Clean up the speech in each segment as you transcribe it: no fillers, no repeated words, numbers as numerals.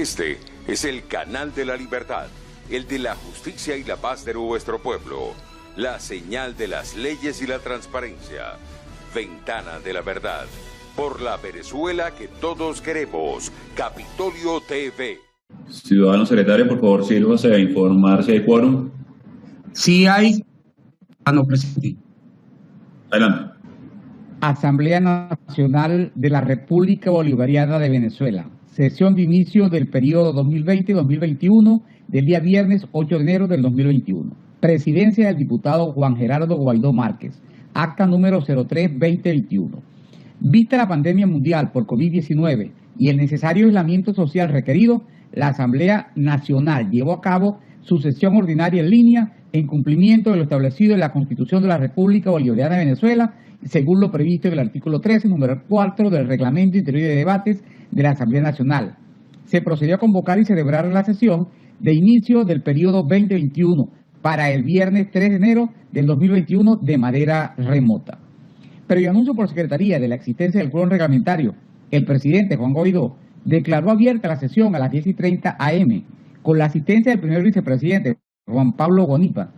Este es el canal de la libertad, el de la justicia y la paz de nuestro pueblo, la señal de las leyes y la transparencia, Ventana de la Verdad, por la Venezuela que todos queremos, Capitolio TV. Ciudadano secretario, por favor, sírvase a informar si hay quórum. Sí hay. No, presidente. Adelante. Asamblea Nacional de la República Bolivariana de Venezuela. Sesión de inicio del periodo 2020-2021 del día viernes 8 de enero del 2021. Presidencia del diputado Juan Gerardo Guaidó Márquez. Acta número 03-2021. Vista la pandemia mundial por COVID-19 y el necesario aislamiento social requerido, la Asamblea Nacional llevó a cabo su sesión ordinaria en línea en cumplimiento de lo establecido en la Constitución de la República Bolivariana de Venezuela, según lo previsto en el artículo 13, número 4 del Reglamento Interior de Debates de la Asamblea Nacional. Se procedió a convocar y celebrar la sesión de inicio del periodo 2021 para el viernes 3 de enero del 2021 de manera remota. Previo anuncio por Secretaría de la existencia del quórum reglamentario, el presidente Juan Guaidó declaró abierta la sesión a las 10:30 am con la asistencia del primer vicepresidente Juan Pablo Bonipa,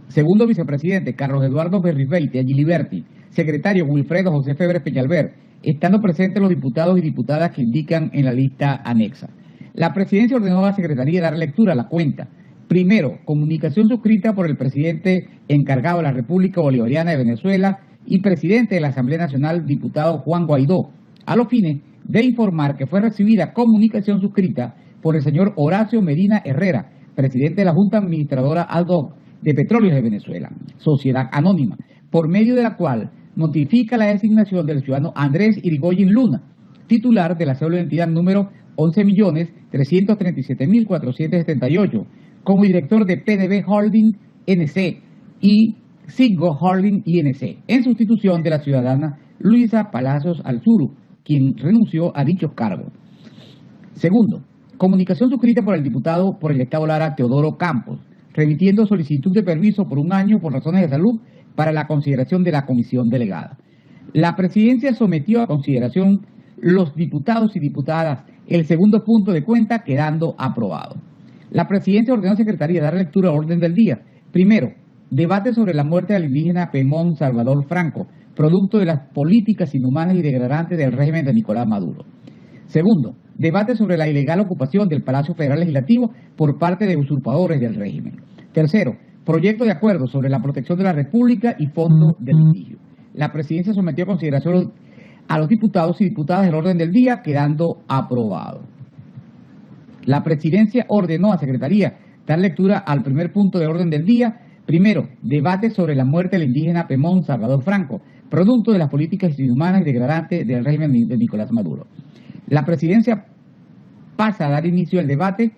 segundo vicepresidente Carlos Eduardo Berribeite Agiliberti, secretario Wilfredo José Febres Peñalver, estando presentes los diputados y diputadas que indican en la lista anexa. La presidencia ordenó a la Secretaría dar lectura a la cuenta. Primero, comunicación suscrita por el presidente encargado de la República Bolivariana de Venezuela y presidente de la Asamblea Nacional, diputado Juan Guaidó, a los fines de informar que fue recibida comunicación suscrita por el señor Horacio Medina Herrera, presidente de la Junta Administradora ad hoc de Petróleos de Venezuela, sociedad anónima, por medio de la cual notifica la designación del ciudadano Andrés Irigoyen Luna, titular de la cédula de identidad número 11.337.478, como director de PDB Holding NC y Siggo Holding INC, en sustitución de la ciudadana Luisa Palacios Alzuru, quien renunció a dichos cargos. Segundo, comunicación suscrita por el diputado por el Estado Lara Teodoro Campos, remitiendo solicitud de permiso por un año por razones de salud para la consideración de la comisión delegada. La presidencia sometió a consideración los diputados y diputadas el segundo punto de cuenta, quedando aprobado. La presidencia ordenó a Secretaría dar lectura al orden del día. Primero, debate sobre la muerte del indígena Pemón Salvador Franco, producto de las políticas inhumanas y degradantes del régimen de Nicolás Maduro. Segundo, debate sobre la ilegal ocupación del Palacio Federal Legislativo por parte de usurpadores del régimen. Tercero, proyecto de acuerdo sobre la protección de la República y fondo del litigio. La presidencia sometió a consideración a los diputados y diputadas el orden del día, quedando aprobado. La presidencia ordenó a Secretaría dar lectura al primer punto de orden del día. Primero, debate sobre la muerte del indígena Pemón Salvador Franco, producto de las políticas inhumanas y degradantes del régimen de Nicolás Maduro. La presidencia pasa a dar inicio al debate,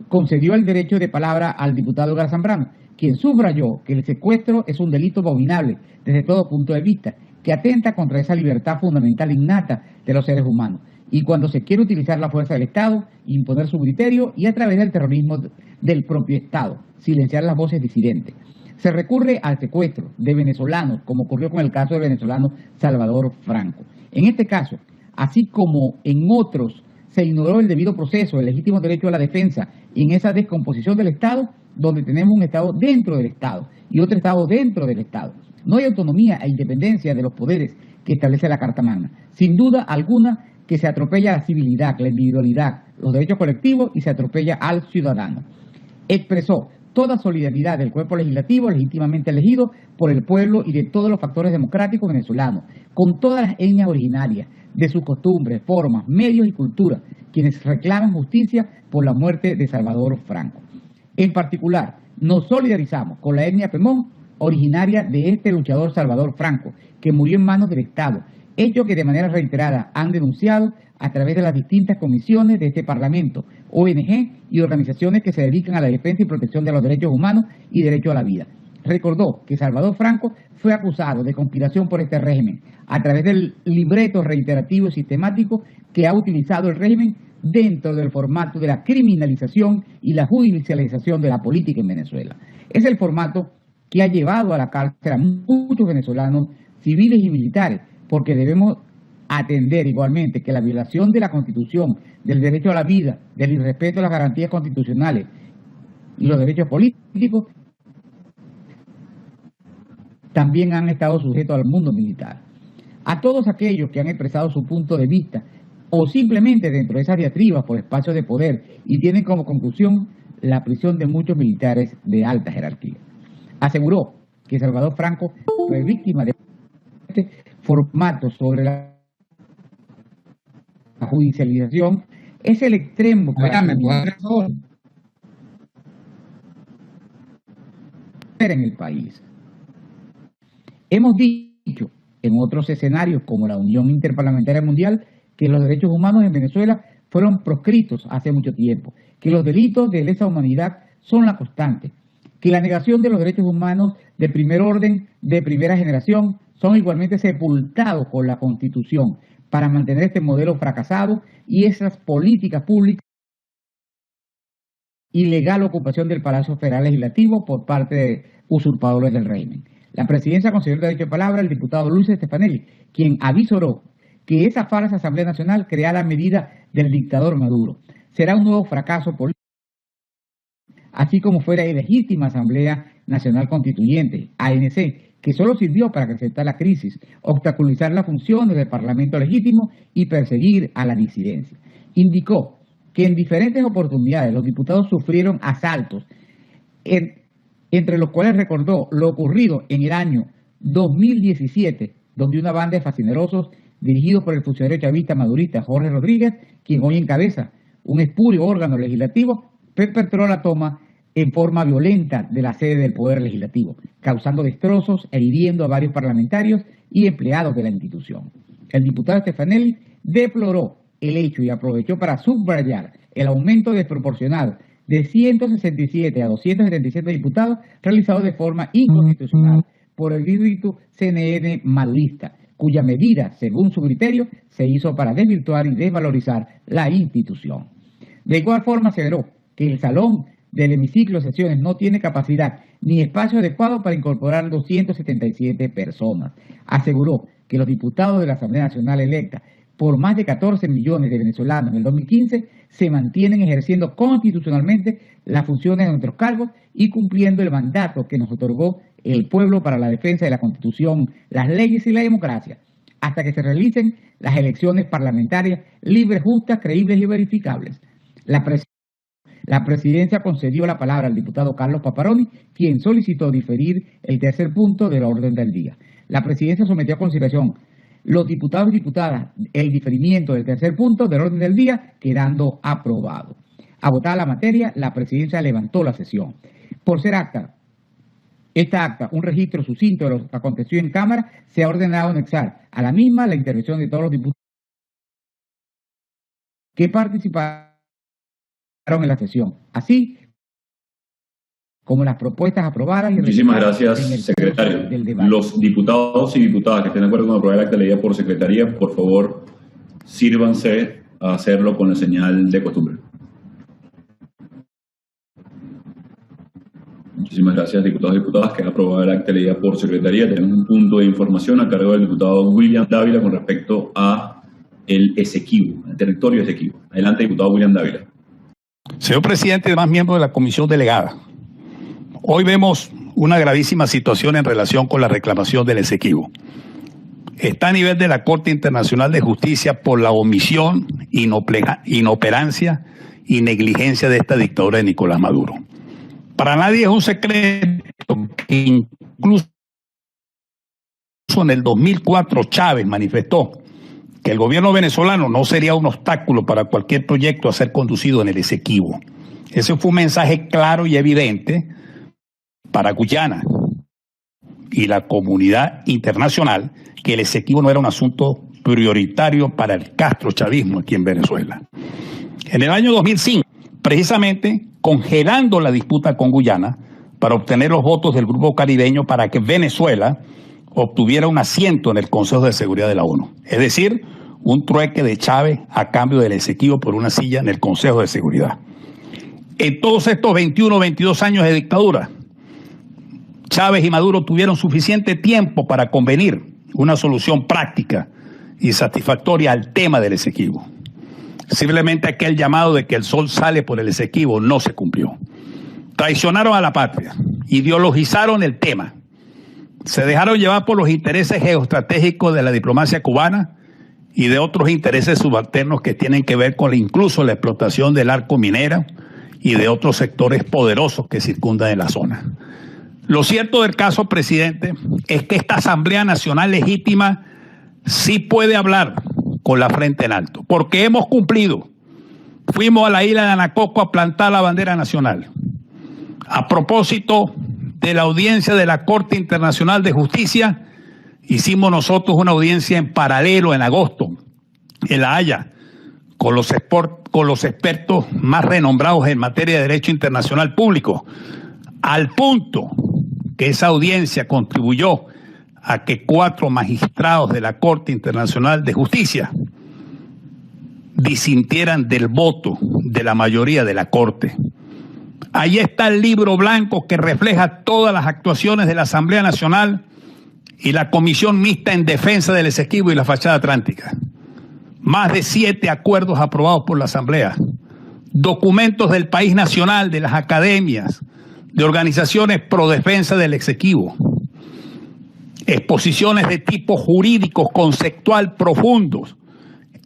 concedió el derecho de palabra al diputado Edgar Zambrano, quien subrayó que el secuestro es un delito abominable desde todo punto de vista, que atenta contra esa libertad fundamental innata de los seres humanos, y cuando se quiere utilizar la fuerza del Estado, imponer su criterio y a través del terrorismo del propio Estado, silenciar las voces disidentes. Se recurre al secuestro de venezolanos, como ocurrió con el caso del venezolano Salvador Franco. En este caso, así como en otros, se ignoró el debido proceso, el legítimo derecho a la defensa, y en esa descomposición del Estado, donde tenemos un Estado dentro del Estado y otro Estado dentro del Estado. No hay autonomía e independencia de los poderes que establece la Carta Magna. Sin duda alguna que se atropella la civilidad, la individualidad, los derechos colectivos y se atropella al ciudadano. Expresó toda solidaridad del cuerpo legislativo legítimamente elegido por el pueblo y de todos los factores democráticos venezolanos, con todas las etnias originarias, de sus costumbres, formas, medios y cultura, quienes reclaman justicia por la muerte de Salvador Franco. En particular, nos solidarizamos con la etnia Pemón, originaria de este luchador Salvador Franco, que murió en manos del Estado, hecho que de manera reiterada han denunciado a través de las distintas comisiones de este Parlamento, ONG y organizaciones que se dedican a la defensa y protección de los derechos humanos y derecho a la vida. Recordó que Salvador Franco fue acusado de conspiración por este régimen a través del libreto reiterativo y sistemático que ha utilizado el régimen dentro del formato de la criminalización y la judicialización de la política en Venezuela. Es el formato que ha llevado a la cárcel a muchos venezolanos civiles y militares, porque debemos atender igualmente que la violación de la Constitución, del derecho a la vida, del irrespeto a las garantías constitucionales y los derechos políticos, también han estado sujetos al mundo militar. A todos aquellos que han expresado su punto de vista o simplemente dentro de esas diatribas por espacios de poder y tienen como conclusión la prisión de muchos militares de alta jerarquía. Aseguró que Salvador Franco fue víctima de este formato sobre la judicialización. Es el extremo en el país. Hemos dicho en otros escenarios como la Unión Interparlamentaria Mundial que los derechos humanos en Venezuela fueron proscritos hace mucho tiempo, que los delitos de lesa humanidad son la constante, que la negación de los derechos humanos de primer orden, de primera generación, son igualmente sepultados por la Constitución para mantener este modelo fracasado y esas políticas públicas ilegal ocupación del Palacio Federal Legislativo por parte de usurpadores del régimen. La presidencia concedió el derecho de palabra al diputado Luis Stefanelli, quien avisoró que esa falsa Asamblea Nacional creará la medida del dictador Maduro. Será un nuevo fracaso político, así como fue la ilegítima Asamblea Nacional Constituyente, ANC, que solo sirvió para acrecentar la crisis, obstaculizar las funciones del Parlamento legítimo y perseguir a la disidencia. Indicó que en diferentes oportunidades los diputados sufrieron asaltos, entre los cuales recordó lo ocurrido en el año 2017, donde una banda de fascinerosos dirigidos por el funcionario chavista madurista Jorge Rodríguez, quien hoy encabeza un espurio órgano legislativo, perpetró la toma en forma violenta de la sede del Poder Legislativo, causando destrozos e hiriendo a varios parlamentarios y empleados de la institución. El diputado Stefanelli deploró el hecho y aprovechó para subrayar el aumento desproporcionado de 167 a 277 diputados realizado de forma inconstitucional por el distrito CNN madurista, cuya medida, según su criterio, se hizo para desvirtuar y desvalorizar la institución. De igual forma, aseveró que el salón del hemiciclo de sesiones no tiene capacidad ni espacio adecuado para incorporar 277 personas. Aseguró que los diputados de la Asamblea Nacional electa por más de 14 millones de venezolanos en el 2015 se mantienen ejerciendo constitucionalmente las funciones de nuestros cargos y cumpliendo el mandato que nos otorgó el pueblo para la defensa de la Constitución, las leyes y la democracia, hasta que se realicen las elecciones parlamentarias libres, justas, creíbles y verificables. La presidencia concedió la palabra al diputado Carlos Paparoni, quien solicitó diferir el tercer punto de la orden del día. La presidencia sometió a consideración los diputados y diputadas el diferimiento del tercer punto del orden del día, quedando aprobado. Agotada la materia, la presidencia levantó la sesión. Por ser esta acta, un registro sucinto de lo que aconteció en Cámara, se ha ordenado anexar a la misma la intervención de todos los diputados que participaron en la sesión, así como las propuestas aprobadas. Muchísimas gracias, secretario. Los diputados y diputadas que estén de acuerdo con aprobar el acta leída por secretaría, por favor, sírvanse a hacerlo con la señal de costumbre. Muchísimas gracias, diputados y diputadas. Queda aprobada el acta leída por secretaría. Tenemos un punto de información a cargo del diputado William Dávila con respecto a el Esequibo, el territorio Esequibo. Adelante, diputado William Dávila. Señor presidente y demás miembros de la comisión delegada, hoy vemos una gravísima situación en relación con la reclamación del Esequibo. Está a nivel de la Corte Internacional de Justicia por la omisión, inoperancia y negligencia de esta dictadura de Nicolás Maduro. Para nadie es un secreto que incluso en el 2004 Chávez manifestó que el gobierno venezolano no sería un obstáculo para cualquier proyecto a ser conducido en el Esequibo. Ese fue un mensaje claro y evidente para Guyana y la comunidad internacional que el Esequibo no era un asunto prioritario para el castrochavismo aquí en Venezuela. En el año 2005, precisamente congelando la disputa con Guyana para obtener los votos del grupo caribeño para que Venezuela obtuviera un asiento en el Consejo de Seguridad de la ONU. Es decir, un trueque de Chávez a cambio del Esequibo por una silla en el Consejo de Seguridad. En todos estos 21 o 22 años de dictadura, Chávez y Maduro tuvieron suficiente tiempo para convenir una solución práctica y satisfactoria al tema del Esequibo. Simplemente aquel llamado de que el sol sale por el Esequibo no se cumplió. Traicionaron a la patria, ideologizaron el tema, se dejaron llevar por los intereses geoestratégicos de la diplomacia cubana y de otros intereses subalternos que tienen que ver con incluso la explotación del arco minero y de otros sectores poderosos que circundan en la zona. Lo cierto del caso, presidente, es que esta Asamblea Nacional Legítima sí puede hablar con la frente en alto, porque hemos cumplido. Fuimos a la isla de Anacoco a plantar la bandera nacional. A propósito de la audiencia de la Corte Internacional de Justicia, hicimos nosotros una audiencia en paralelo en agosto, en La Haya, con los expertos más renombrados en materia de derecho internacional público, al punto que esa audiencia contribuyó a que 4 magistrados de la Corte Internacional de Justicia disintieran del voto de la mayoría de la Corte. Ahí está el libro blanco que refleja todas las actuaciones de la Asamblea Nacional y la Comisión Mixta en Defensa del Esequibo y la Fachada Atlántica. Más de 7 acuerdos aprobados por la Asamblea, documentos del país nacional, de las academias, de organizaciones pro defensa del Esequibo, exposiciones de tipo jurídico, conceptual, profundos,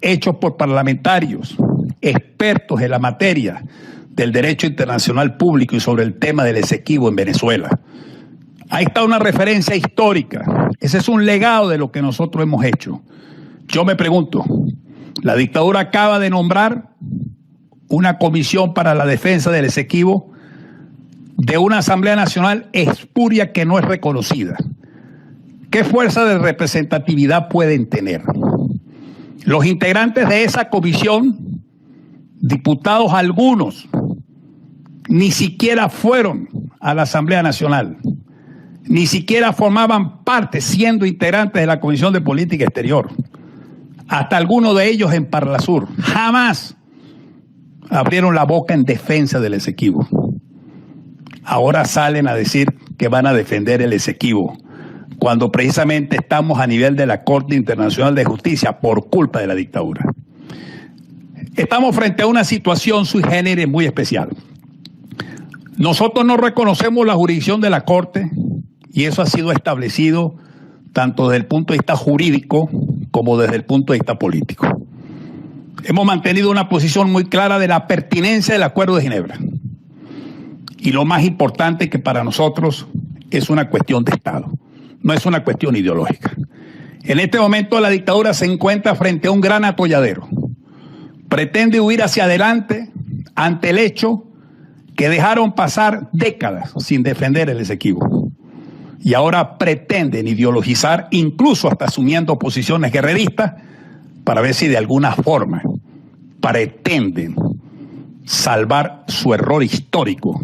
hechos por parlamentarios, expertos en la materia del derecho internacional público y sobre el tema del Esequibo en Venezuela. Ahí está una referencia histórica. Ese es un legado de lo que nosotros hemos hecho. Yo me pregunto, la dictadura acaba de nombrar una comisión para la defensa del Esequibo de una Asamblea Nacional espuria que no es reconocida. ¿Qué fuerza de representatividad pueden tener? Los integrantes de esa comisión, diputados algunos, ni siquiera fueron a la Asamblea Nacional, ni siquiera formaban parte siendo integrantes de la Comisión de Política Exterior. Hasta algunos de ellos en Parlasur jamás abrieron la boca en defensa del Esequibo. Ahora salen a decir que van a defender el Esequibo, cuando precisamente estamos a nivel de la Corte Internacional de Justicia por culpa de la dictadura. Estamos frente a una situación sui generis muy especial. Nosotros no reconocemos la jurisdicción de la Corte y eso ha sido establecido tanto desde el punto de vista jurídico como desde el punto de vista político. Hemos mantenido una posición muy clara de la pertinencia del Acuerdo de Ginebra. Y lo más importante que para nosotros es una cuestión de Estado, no es una cuestión ideológica. En este momento la dictadura se encuentra frente a un gran atolladero. Pretende huir hacia adelante ante el hecho que dejaron pasar décadas sin defender el Esequibo. Y ahora pretenden ideologizar, incluso hasta asumiendo posiciones guerreristas, para ver si de alguna forma pretenden salvar su error histórico,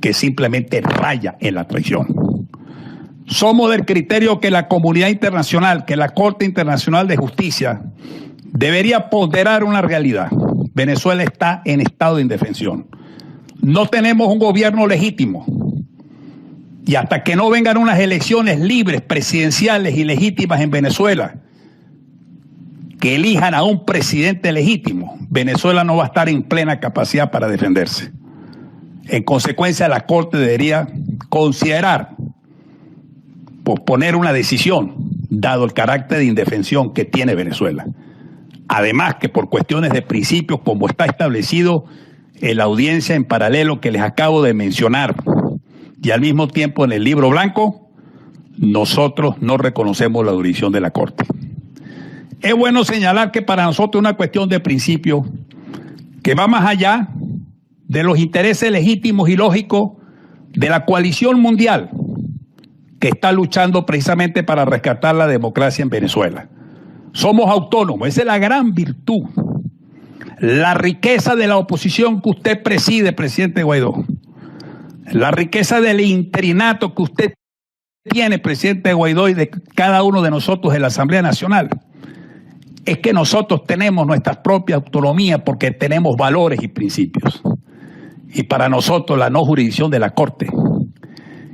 que simplemente raya en la traición. Somos del criterio que la comunidad internacional, que la Corte Internacional de Justicia debería ponderar una realidad. Venezuela está en estado de indefensión. No tenemos un gobierno legítimo. Y hasta que no vengan unas elecciones libres, presidenciales y legítimas en Venezuela, que elijan a un presidente legítimo, Venezuela no va a estar en plena capacidad para defenderse. En consecuencia, la Corte debería considerar posponer una decisión, dado el carácter de indefensión que tiene Venezuela. Además que por cuestiones de principios, como está establecido en la audiencia en paralelo que les acabo de mencionar, y al mismo tiempo en el libro blanco, nosotros no reconocemos la jurisdicción de la Corte. Es bueno señalar que para nosotros es una cuestión de principio que va más allá de los intereses legítimos y lógicos de la coalición mundial que está luchando precisamente para rescatar la democracia en Venezuela. Somos autónomos, esa es la gran virtud, la riqueza de la oposición que usted preside, presidente Guaidó, la riqueza del interinato que usted tiene, presidente Guaidó, y de cada uno de nosotros en la Asamblea Nacional, es que nosotros tenemos nuestra propia autonomía porque tenemos valores y principios. Y para nosotros la no jurisdicción de la Corte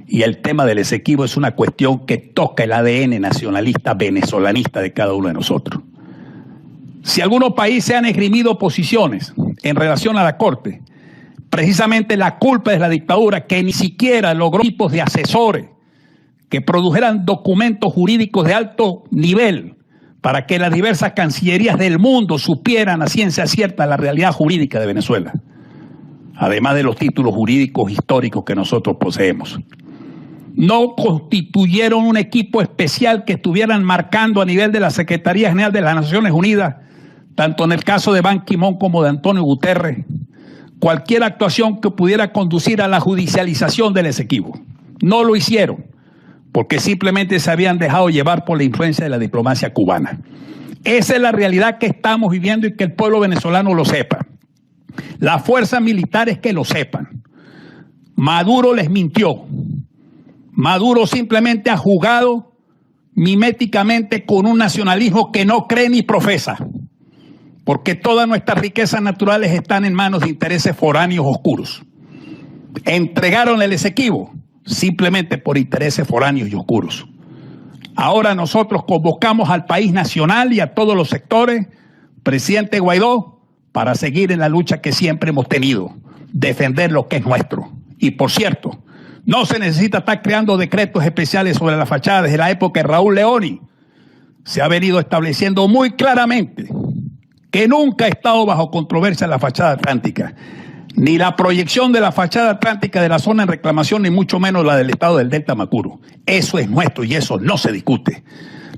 y el tema del Esequibo es una cuestión que toca el ADN nacionalista venezolanista de cada uno de nosotros. Si algunos países han esgrimido posiciones en relación a la Corte, precisamente la culpa es la dictadura, que ni siquiera logró tipos de asesores que produjeran documentos jurídicos de alto nivel para que las diversas cancillerías del mundo supieran a ciencia cierta la realidad jurídica de Venezuela, además de los títulos jurídicos históricos que nosotros poseemos. No constituyeron un equipo especial que estuvieran marcando a nivel de la Secretaría General de las Naciones Unidas, tanto en el caso de Ban Ki-moon como de Antonio Guterres, cualquier actuación que pudiera conducir a la judicialización del Esequibo. No lo hicieron, porque simplemente se habían dejado llevar por la influencia de la diplomacia cubana. Esa es la realidad que estamos viviendo y que el pueblo venezolano lo sepa. Las fuerzas militares que lo sepan. Maduro les mintió. Maduro simplemente ha jugado miméticamente con un nacionalismo que no cree ni profesa, porque todas nuestras riquezas naturales están en manos de intereses foráneos oscuros. Entregaron el Esequibo simplemente por intereses foráneos y oscuros. Ahora nosotros convocamos al país nacional y a todos los sectores, presidente Guaidó, para seguir en la lucha que siempre hemos tenido, defender lo que es nuestro. Y por cierto, no se necesita estar creando decretos especiales sobre la fachada. Desde la época de Raúl Leoni se ha venido estableciendo muy claramente que nunca ha estado bajo controversia la fachada atlántica, ni la proyección de la fachada atlántica de la zona en reclamación, ni mucho menos la del estado del Delta Macuro. Eso es nuestro y eso no se discute.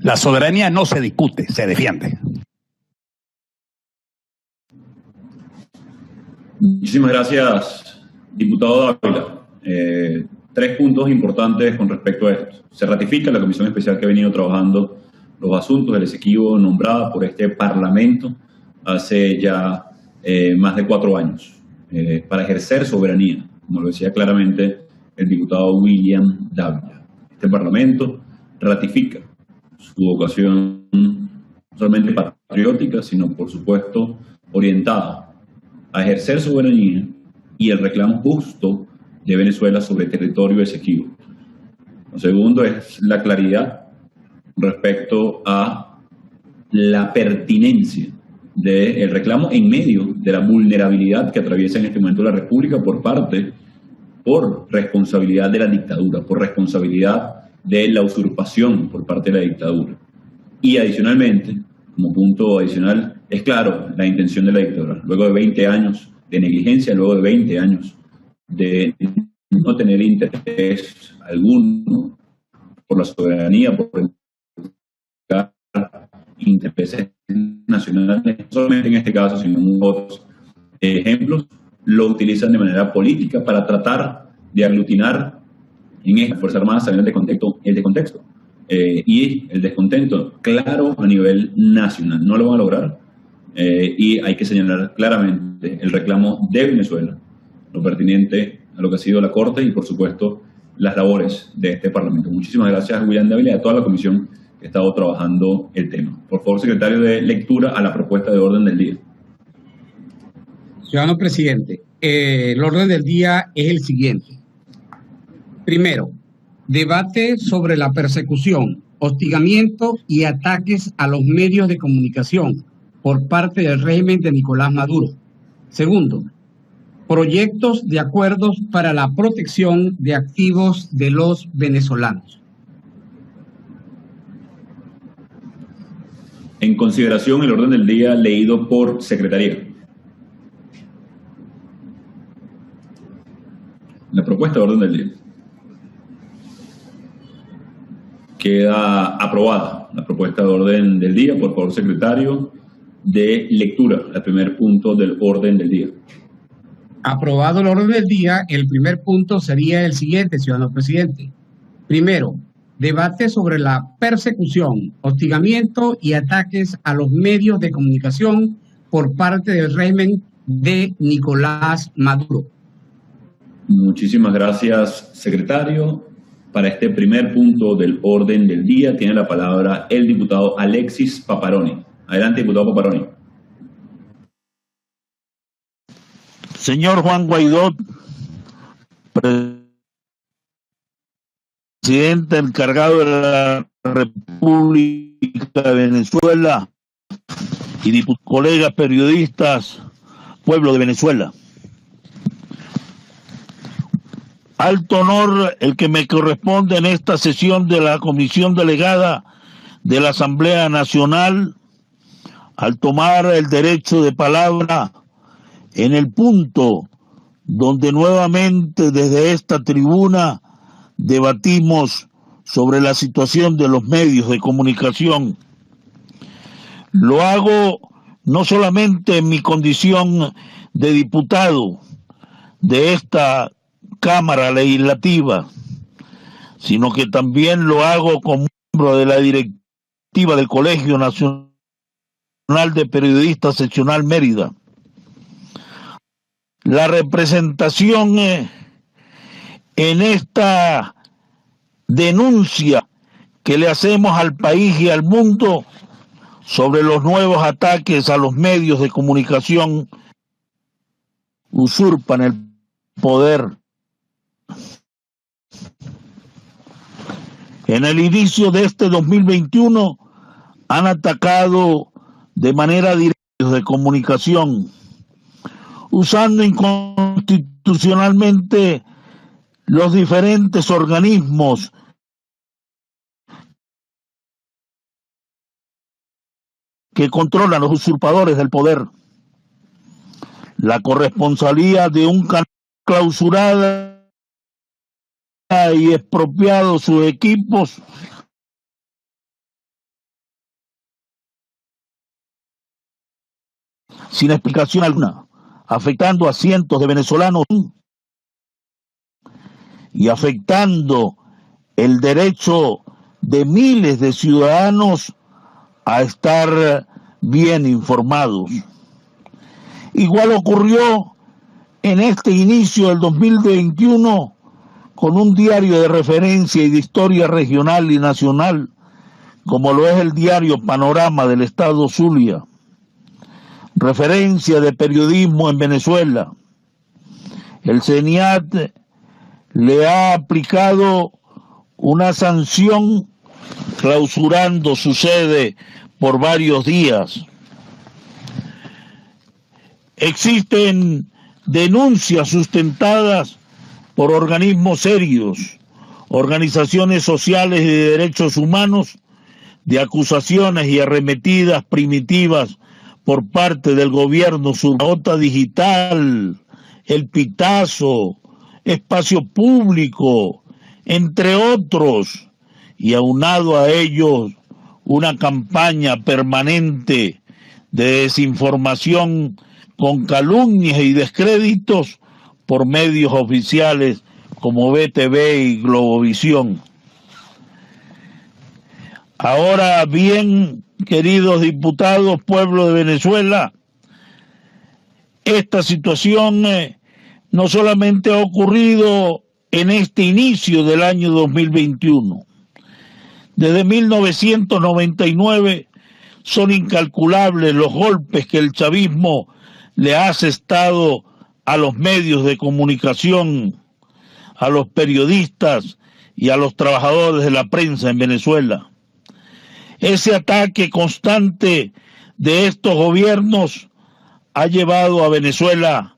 La soberanía no se discute, se defiende. Muchísimas gracias, diputado Dávila. 3 puntos importantes con respecto a esto. Se ratifica la comisión especial que ha venido trabajando los asuntos del Esequibo, nombrada por este Parlamento hace ya más de 4 años, para ejercer soberanía, como lo decía claramente el diputado William Dávila. Este Parlamento ratifica su vocación no solamente patriótica, sino por supuesto orientada a ejercer soberanía y el reclamo justo de Venezuela sobre el territorio Esequibo. Lo segundo es la claridad respecto a la pertinencia del reclamo en medio de la vulnerabilidad que atraviesa en este momento la República por responsabilidad de la dictadura, por responsabilidad de la usurpación por parte de la dictadura. Y adicionalmente, como punto adicional, es claro la intención de la dictadura. Luego de 20 años de negligencia, luego de 20 años de no tener interés alguno por la soberanía, por intereses nacionales, no solamente en este caso, sino en otros ejemplos, lo utilizan de manera política para tratar de aglutinar en esta Fuerza Armada, sabiendo el descontexto. Y el descontento claro a nivel nacional. No lo van a lograr y hay que señalar claramente el reclamo de Venezuela, lo pertinente a lo que ha sido la Corte y por supuesto las labores de este Parlamento. Muchísimas gracias a William Dávila y a toda la comisión que ha estado trabajando el tema. Por favor, secretario, de lectura a la propuesta de orden del día. Ciudadano presidente, el orden del día es el siguiente. Primero, debate sobre la persecución, hostigamiento y ataques a los medios de comunicación por parte del régimen de Nicolás Maduro. Segundo, proyectos de acuerdos para la protección de activos de los venezolanos. En consideración el orden del día leído por secretaría. La propuesta de orden del día. Queda aprobada la propuesta de orden del día. Por favor, secretario, de lectura al primer punto del orden del día. Aprobado el orden del día, el primer punto sería el siguiente, ciudadano presidente. Primero, debate sobre la persecución, hostigamiento y ataques a los medios de comunicación por parte del régimen de Nicolás Maduro. Muchísimas gracias, secretario. Para este primer punto del orden del día tiene la palabra el diputado Alexis Paparoni. Adelante, diputado Paparoni. Señor Juan Guaidó, presidente encargado de la República de Venezuela, y colegas periodistas, pueblo de Venezuela. Alto honor el que me corresponde en esta sesión de la Comisión Delegada de la Asamblea Nacional al tomar el derecho de palabra en el punto donde nuevamente desde esta tribuna debatimos sobre la situación de los medios de comunicación. Lo hago no solamente en mi condición de diputado de esta Cámara Legislativa, sino que también lo hago como miembro de la directiva del Colegio Nacional de Periodistas Seccional Mérida. La representación en esta denuncia que le hacemos al país y al mundo sobre los nuevos ataques a los medios de comunicación usurpan el poder. En el inicio de este 2021 han atacado de manera directa los de comunicación, usando inconstitucionalmente los diferentes organismos que controlan los usurpadores del poder. La corresponsalía de un canal clausurada y expropiado sus equipos sin explicación alguna, afectando a cientos de venezolanos y afectando el derecho de miles de ciudadanos a estar bien informados. Igual ocurrió en este inicio del 2021 con un diario de referencia y de historia regional y nacional, como lo es el diario Panorama del Estado Zulia, referencia de periodismo en Venezuela. El CENIAT le ha aplicado una sanción clausurando su sede por varios días. Existen denuncias sustentadas por organismos serios, organizaciones sociales y de derechos humanos, de acusaciones y arremetidas primitivas por parte del gobierno sobre la Nota Digital, El Pitazo, Espacio Público, entre otros, y aunado a ellos una campaña permanente de desinformación con calumnias y descréditos por medios oficiales como BTV y Globovisión. Ahora bien, queridos diputados, pueblo de Venezuela, esta situación no solamente ha ocurrido en este inicio del año 2021. Desde 1999 son incalculables los golpes que el chavismo le ha asestado a los medios de comunicación, a los periodistas y a los trabajadores de la prensa en Venezuela. Ese ataque constante de estos gobiernos ha llevado a Venezuela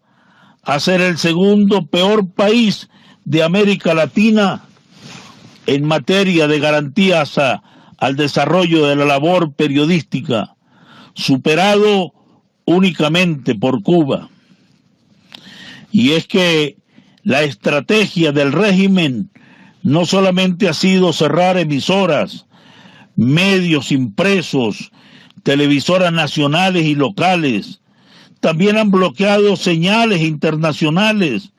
a ser el segundo peor país de América Latina en materia de garantías al desarrollo de la labor periodística, superado únicamente por Cuba. Y es que la estrategia del régimen no solamente ha sido cerrar emisoras, medios impresos, televisoras nacionales y locales, también han bloqueado señales internacionales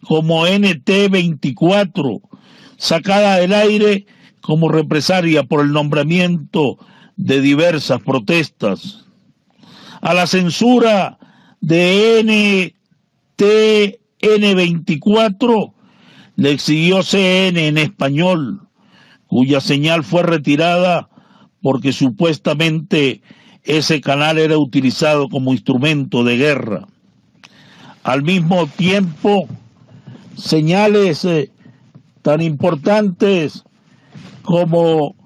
como NT24, sacada del aire como represalia por el nombramiento de diversas protestas. A la censura de NTN24 le exigió CN en español, cuya señal fue retirada porque supuestamente ese canal era utilizado como instrumento de guerra. Al mismo tiempo, señales tan importantes como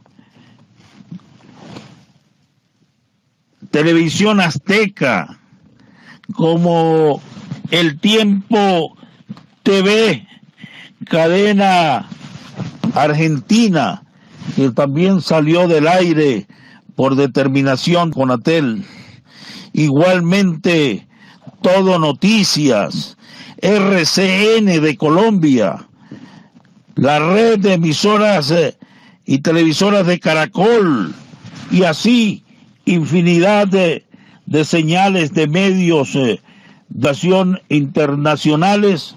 Televisión Azteca, como El Tiempo TV, cadena argentina, que también salió del aire por determinación Conatel. Igualmente, Todo Noticias, RCN de Colombia, la red de emisoras y televisoras de Caracol, y así infinidad de señales de medios de acción internacionales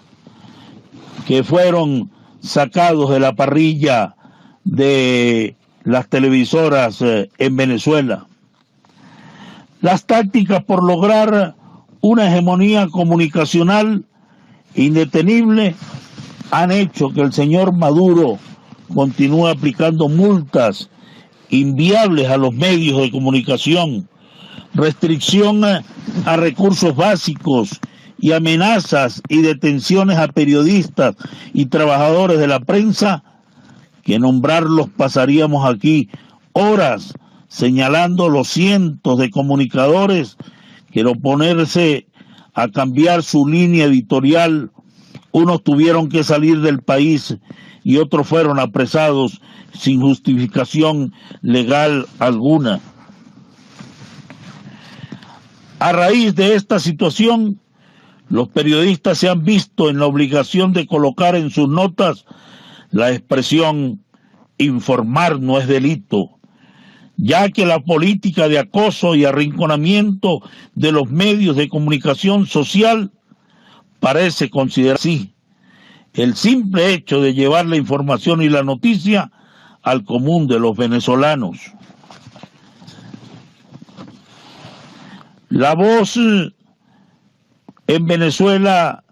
que fueron sacados de la parrilla de las televisoras en Venezuela. Las tácticas por lograr una hegemonía comunicacional indetenible han hecho que el señor Maduro continúe aplicando multas inviables a los medios de comunicación, restricción a recursos básicos y amenazas y detenciones a periodistas y trabajadores de la prensa, que nombrarlos pasaríamos aquí horas señalando los cientos de comunicadores que al oponerse a cambiar su línea editorial, unos tuvieron que salir del país y otros fueron apresados sin justificación legal alguna. A raíz de esta situación, los periodistas se han visto en la obligación de colocar en sus notas la expresión "informar no es delito", ya que la política de acoso y arrinconamiento de los medios de comunicación social parece considerar así el simple hecho de llevar la información y la noticia al común de los venezolanos. La voz en Venezuela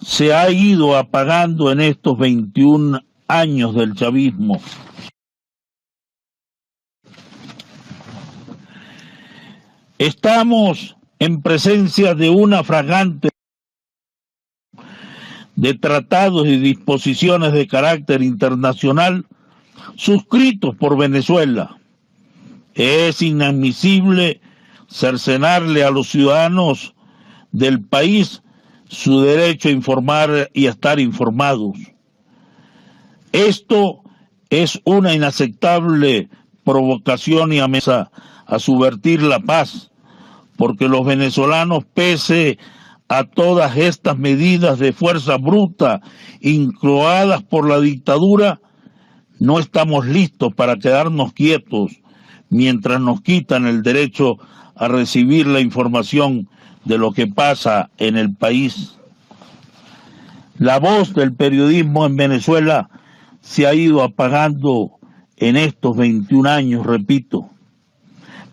se ha ido apagando en estos 21 años del chavismo. Estamos en presencia de una fragante de tratados y disposiciones de carácter internacional suscritos por Venezuela. Es inadmisible cercenarle a los ciudadanos del país su derecho a informar y a estar informados. Esto es una inaceptable provocación y amenaza a subvertir la paz, porque los venezolanos, pese a todas estas medidas de fuerza bruta incroadas por la dictadura, no estamos listos para quedarnos quietos mientras nos quitan el derecho a recibir la información de lo que pasa en el país. La voz del periodismo en Venezuela se ha ido apagando en estos 21 años, repito.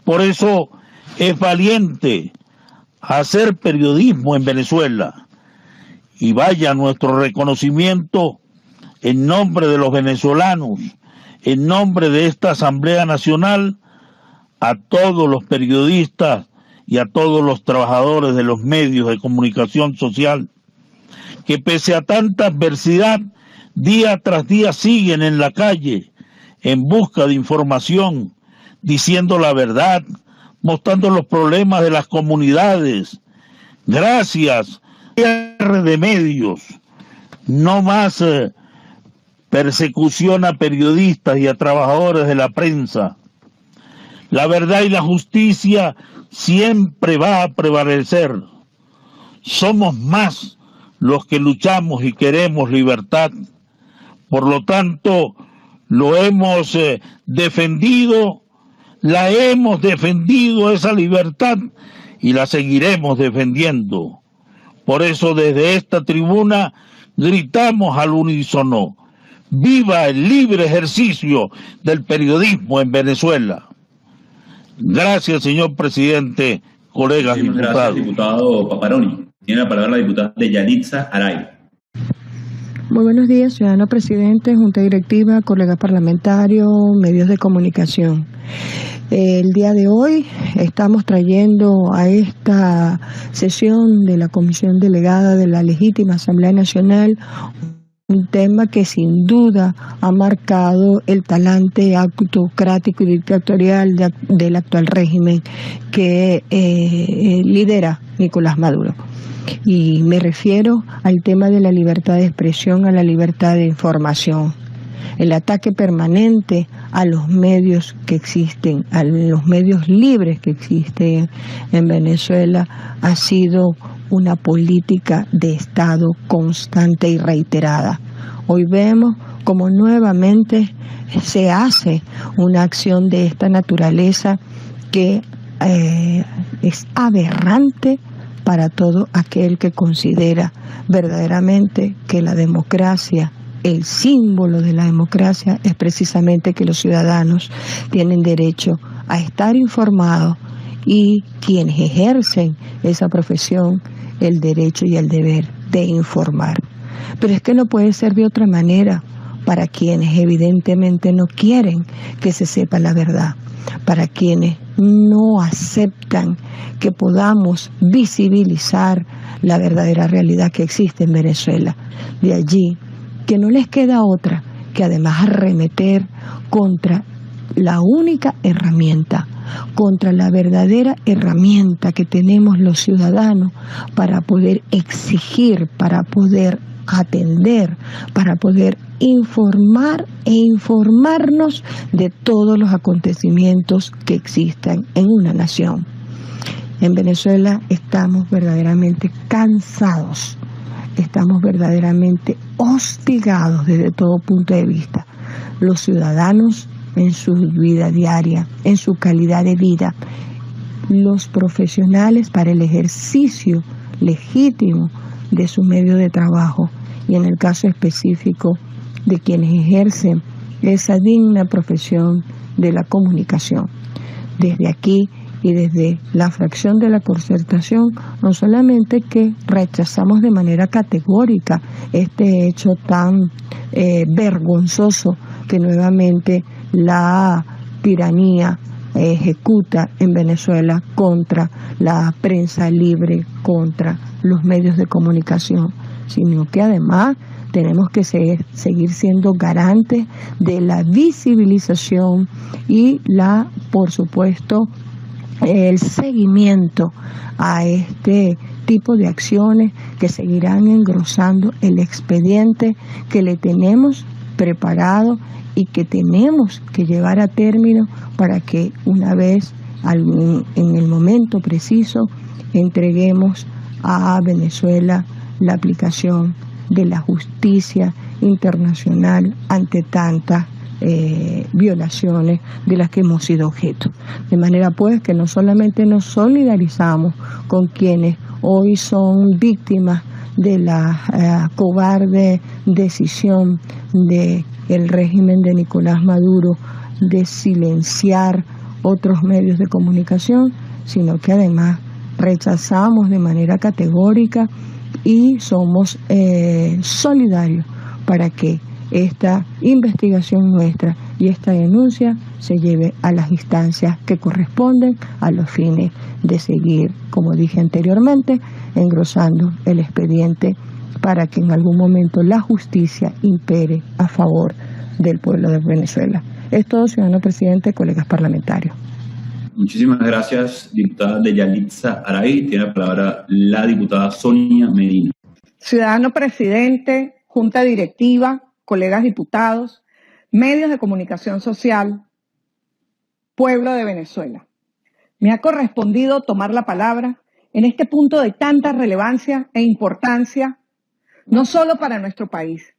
Por eso es valiente hacer periodismo en Venezuela, y vaya nuestro reconocimiento en nombre de los venezolanos, en nombre de esta Asamblea Nacional, a todos los periodistas y a todos los trabajadores de los medios de comunicación social, que pese a tanta adversidad, día tras día siguen en la calle en busca de información, diciendo la verdad, mostrando los problemas de las comunidades. Gracias, cierre de medios, no más persecución a periodistas y a trabajadores de la prensa. La verdad y la justicia siempre va a prevalecer. Somos más los que luchamos y queremos libertad. Por lo tanto, lo hemos defendido, la hemos defendido esa libertad y la seguiremos defendiendo. Por eso desde esta tribuna gritamos al unísono: ¡viva el libre ejercicio del periodismo en Venezuela! Gracias, señor presidente, colegas diputados. Gracias, diputado Paparoni. Tiene la palabra la diputada Yalitza Aray. Muy buenos días, ciudadano presidente, junta directiva, colegas parlamentarios, medios de comunicación. El día de hoy estamos trayendo a esta sesión de la Comisión Delegada de la Legítima Asamblea Nacional un tema que sin duda ha marcado el talante autocrático y dictatorial del actual régimen que lidera Nicolás Maduro. Y me refiero al tema de la libertad de expresión, a la libertad de información. El ataque permanente a los medios que existen, a los medios libres que existen en Venezuela, ha sido una política de Estado constante y reiterada. Hoy vemos como nuevamente se hace una acción de esta naturaleza que es aberrante para todo aquel que considera verdaderamente que la democracia, el símbolo de la democracia, es precisamente que los ciudadanos tienen derecho a estar informados y quienes ejercen esa profesión, el derecho y el deber de informar. Pero es que no puede ser de otra manera para quienes evidentemente no quieren que se sepa la verdad, para quienes no aceptan que podamos visibilizar la verdadera realidad que existe en Venezuela. De allí que no les queda otra que además arremeter contra la única herramienta, contra la verdadera herramienta que tenemos los ciudadanos para poder exigir, para poder atender, para poder informar e informarnos de todos los acontecimientos que existan en una nación. En Venezuela estamos verdaderamente cansados, estamos verdaderamente hostigados desde todo punto de vista. Los ciudadanos en su vida diaria, en su calidad de vida, los profesionales para el ejercicio legítimo de su medio de trabajo y en el caso específico de quienes ejercen esa digna profesión de la comunicación. Desde aquí y desde la fracción de la Concertación, no solamente que rechazamos de manera categórica este hecho tan vergonzoso que nuevamente la tiranía ejecuta en Venezuela contra la prensa libre, contra los medios de comunicación, sino que además tenemos que seguir siendo garantes de la visibilización y por supuesto, el seguimiento a este tipo de acciones que seguirán engrosando el expediente que le tenemos preparado y que tenemos que llevar a término para que una vez en el momento preciso entreguemos a Venezuela la aplicación de la justicia internacional ante tantas violaciones de las que hemos sido objeto. De manera pues que no solamente nos solidarizamos con quienes hoy son víctimas de la cobarde decisión del régimen de Nicolás Maduro de silenciar otros medios de comunicación, sino que además rechazamos de manera categórica y somos solidarios para que esta investigación nuestra y esta denuncia se lleve a las instancias que corresponden a los fines de seguir, como dije anteriormente, engrosando el expediente para que en algún momento la justicia impere a favor del pueblo de Venezuela. Es todo, ciudadano presidente, colegas parlamentarios. Muchísimas gracias, diputada Deyalitza Aray. Tiene la palabra la diputada Sonia Medina. Ciudadano presidente, junta directiva, colegas diputados, medios de comunicación social, pueblo de Venezuela. Me ha correspondido tomar la palabra en este punto de tanta relevancia e importancia, no solo para nuestro país,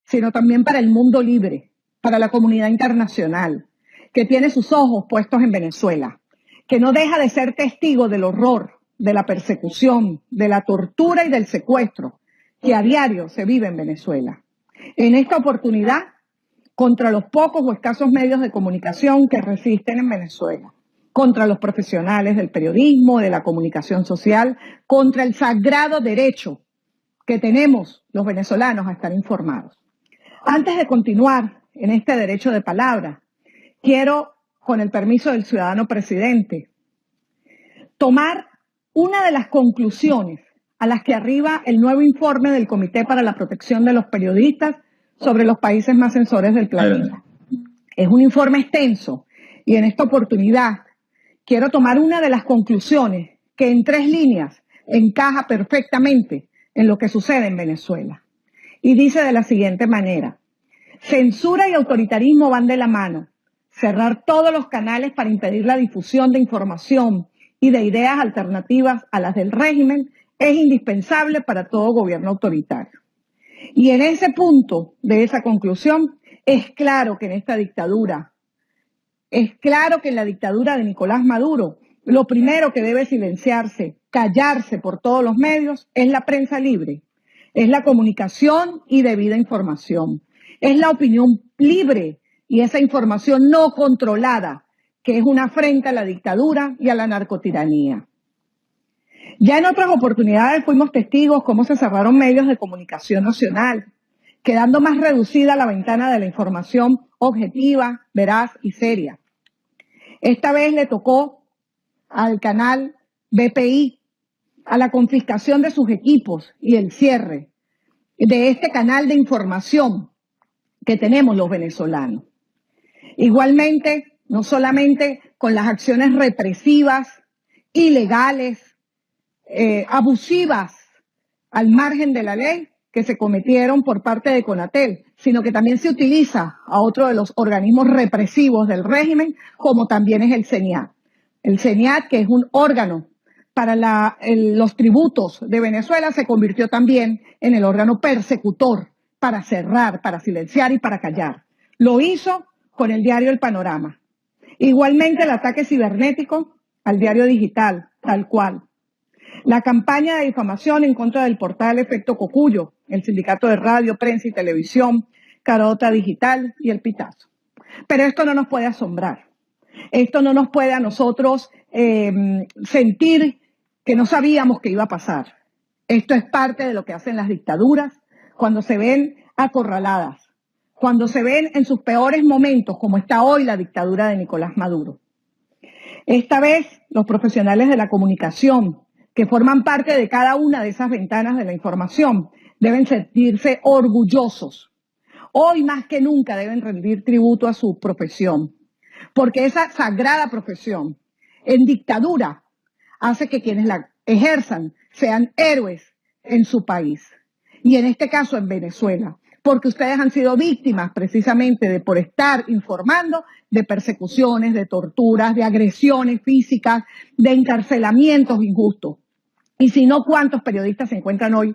sino también para el mundo libre, para la comunidad internacional, que tiene sus ojos puestos en Venezuela, que no deja de ser testigo del horror, de la persecución, de la tortura y del secuestro que a diario se vive en Venezuela. En esta oportunidad, contra los pocos o escasos medios de comunicación que resisten en Venezuela, contra los profesionales del periodismo, de la comunicación social, contra el sagrado derecho que tenemos los venezolanos a estar informados. Antes de continuar en este derecho de palabra, quiero, con el permiso del ciudadano presidente, tomar una de las conclusiones a las que arriba el nuevo informe del Comité para la Protección de los Periodistas sobre los países más censores del planeta. Es un informe extenso y en esta oportunidad quiero tomar una de las conclusiones que en 3 líneas encaja perfectamente en lo que sucede en Venezuela. Y dice de la siguiente manera: censura y autoritarismo van de la mano. Cerrar todos los canales para impedir la difusión de información y de ideas alternativas a las del régimen es indispensable para todo gobierno autoritario. Y en ese punto de esa conclusión, es claro que en esta dictadura, es claro que en la dictadura de Nicolás Maduro, lo primero que debe silenciarse, callarse por todos los medios, es la prensa libre, es la comunicación y debida información, es la opinión libre y esa información no controlada, que es una afrenta a la dictadura y a la narcotiranía. Ya en otras oportunidades fuimos testigos cómo se cerraron medios de comunicación nacional, quedando más reducida la ventana de la información objetiva, veraz y seria. Esta vez le tocó al canal BPI, a la confiscación de sus equipos y el cierre de este canal de información que tenemos los venezolanos. Igualmente, no solamente con las acciones represivas, ilegales, abusivas al margen de la ley que se cometieron por parte de CONATEL, sino que también se utiliza a otro de los organismos represivos del régimen, como también es el CENIAT. El CENIAT, que es un órgano para los tributos de Venezuela, se convirtió también en el órgano persecutor para cerrar, para silenciar y para callar. Lo hizo con el diario El Panorama. Igualmente el ataque cibernético al diario digital, tal cual. La campaña de difamación en contra del portal Efecto Cocuyo, el Sindicato de Radio, Prensa y Televisión, Carota Digital y El Pitazo. Pero esto no nos puede asombrar. Esto no nos puede a nosotros sentir que no sabíamos que iba a pasar. Esto es parte de lo que hacen las dictaduras cuando se ven acorraladas, cuando se ven en sus peores momentos, como está hoy la dictadura de Nicolás Maduro. Esta vez, los profesionales de la comunicación, que forman parte de cada una de esas ventanas de la información, deben sentirse orgullosos. Hoy más que nunca deben rendir tributo a su profesión, porque esa sagrada profesión en dictadura hace que quienes la ejerzan sean héroes en su país. Y en este caso en Venezuela, porque ustedes han sido víctimas precisamente por estar informando de persecuciones, de torturas, de agresiones físicas, de encarcelamientos injustos. Y si no, ¿cuántos periodistas se encuentran hoy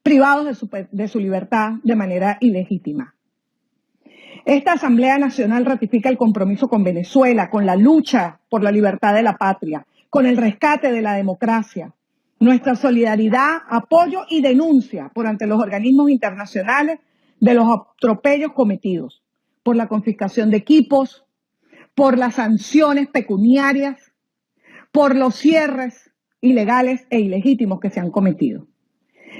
privados de su libertad de manera ilegítima? Esta Asamblea Nacional ratifica el compromiso con Venezuela, con la lucha por la libertad de la patria, con el rescate de la democracia, nuestra solidaridad, apoyo y denuncia por ante los organismos internacionales de los atropellos cometidos, por la confiscación de equipos, por las sanciones pecuniarias, por los cierres ilegales e ilegítimos que se han cometido.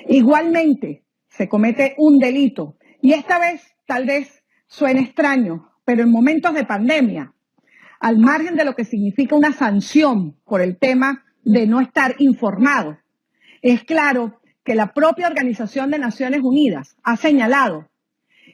Igualmente, se comete un delito, y esta vez tal vez suene extraño, pero en momentos de pandemia, al margen de lo que significa una sanción por el tema de no estar informado, es claro que la propia Organización de Naciones Unidas ha señalado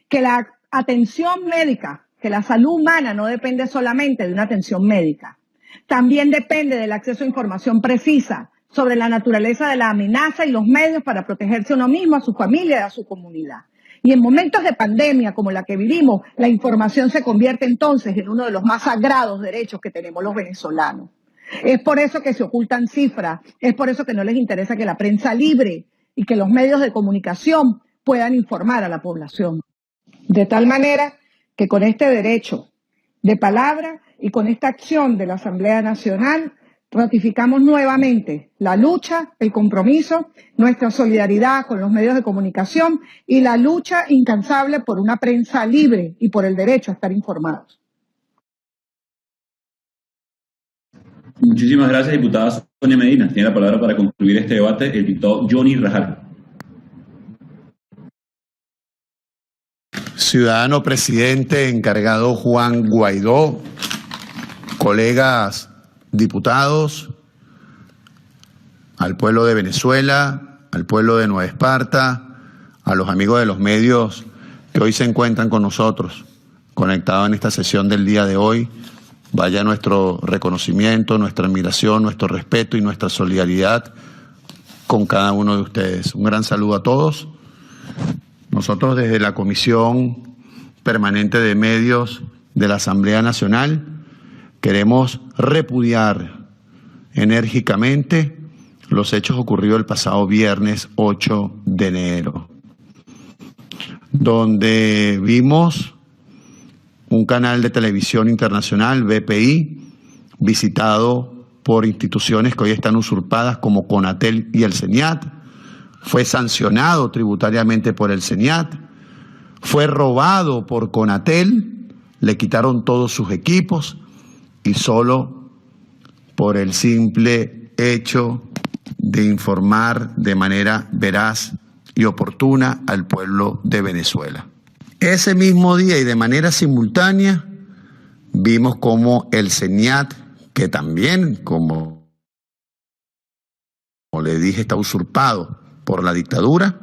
que la atención médica, que la salud humana no depende solamente de una atención médica, también depende del acceso a información precisa sobre la naturaleza de la amenaza y los medios para protegerse a uno mismo, a su familia y a su comunidad. Y en momentos de pandemia como la que vivimos, la información se convierte entonces en uno de los más sagrados derechos que tenemos los venezolanos. Es por eso que se ocultan cifras, es por eso que no les interesa que la prensa libre y que los medios de comunicación puedan informar a la población. De tal manera que con este derecho de palabra y con esta acción de la Asamblea Nacional ratificamos nuevamente la lucha, el compromiso, nuestra solidaridad con los medios de comunicación y la lucha incansable por una prensa libre y por el derecho a estar informados. Muchísimas gracias, diputada Sonia Medina. Tiene la palabra para concluir este debate el diputado Johnny Rajal. Ciudadano presidente encargado Juan Guaidó, colegas diputados, al pueblo de Venezuela, al pueblo de Nueva Esparta, a los amigos de los medios que hoy se encuentran con nosotros, conectados en esta sesión del día de hoy. Vaya nuestro reconocimiento, nuestra admiración, nuestro respeto y nuestra solidaridad con cada uno de ustedes. Un gran saludo a todos. Nosotros desde la Comisión Permanente de Medios de la Asamblea Nacional queremos repudiar enérgicamente los hechos ocurridos el pasado viernes 8 de enero, donde vimos un canal de televisión internacional, BPI, visitado por instituciones que hoy están usurpadas como CONATEL y el CENIAT, fue sancionado tributariamente por el CENIAT, fue robado por CONATEL, le quitaron todos sus equipos y solo por el simple hecho de informar de manera veraz y oportuna al pueblo de Venezuela. Ese mismo día y de manera simultánea vimos cómo el CENIAT, que también, como le dije, está usurpado por la dictadura,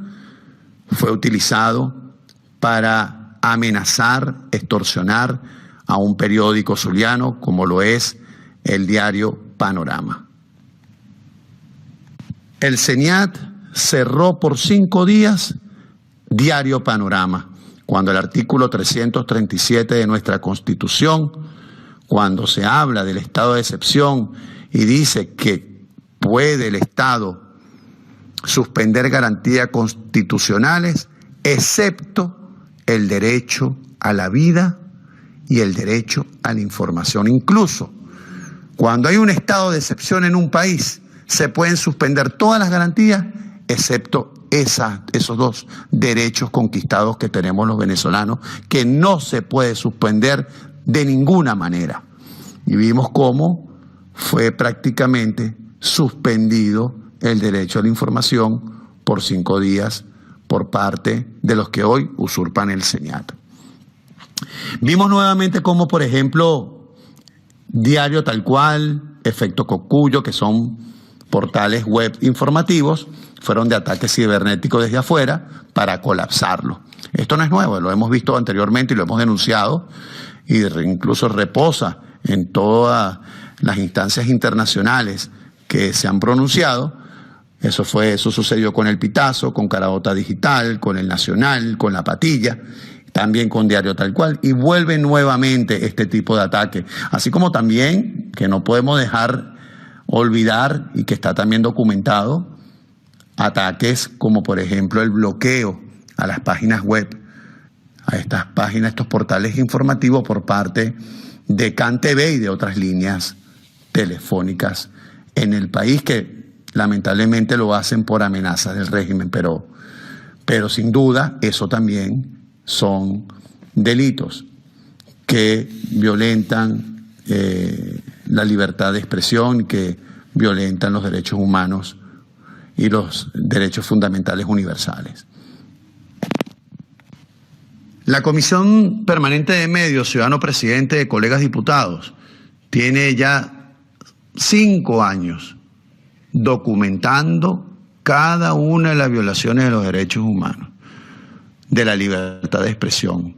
fue utilizado para amenazar, extorsionar a un periódico zuliano como lo es el diario Panorama. El CENIAT cerró por 5 días Diario Panorama, cuando el artículo 337 de nuestra Constitución, cuando se habla del estado de excepción y dice que puede el Estado suspender garantías constitucionales, excepto el derecho a la vida y el derecho a la información. Incluso cuando hay un estado de excepción en un país, se pueden suspender todas las garantías, excepto esos 2 derechos conquistados que tenemos los venezolanos, que no se puede suspender de ninguna manera. Y vimos cómo fue prácticamente suspendido el derecho a la información por 5 días por parte de los que hoy usurpan el CENIAT. Vimos nuevamente cómo, por ejemplo, Diario Tal Cual, Efecto Cocuyo, que son portales web informativos, fueron de ataques cibernéticos desde afuera para colapsarlo. Esto no es nuevo, lo hemos visto anteriormente y lo hemos denunciado, y incluso reposa en todas las instancias internacionales que se han pronunciado. Eso sucedió con el Pitazo, con Carabota Digital, con el Nacional, con La Patilla, también con Diario Tal Cual, y vuelve nuevamente este tipo de ataque. Así como también, que no podemos dejar olvidar, y que está también documentado, ataques como por ejemplo el bloqueo a las páginas web, a estas páginas, estos portales informativos por parte de CanTV y de otras líneas telefónicas en el país, que lamentablemente lo hacen por amenazas del régimen, pero sin duda eso también son delitos que violentan la libertad de expresión, que violentan los derechos humanos y los derechos fundamentales universales. La Comisión Permanente de Medios, ciudadano presidente de colegas diputados, tiene ya 5 años documentando cada una de las violaciones de los derechos humanos, de la libertad de expresión,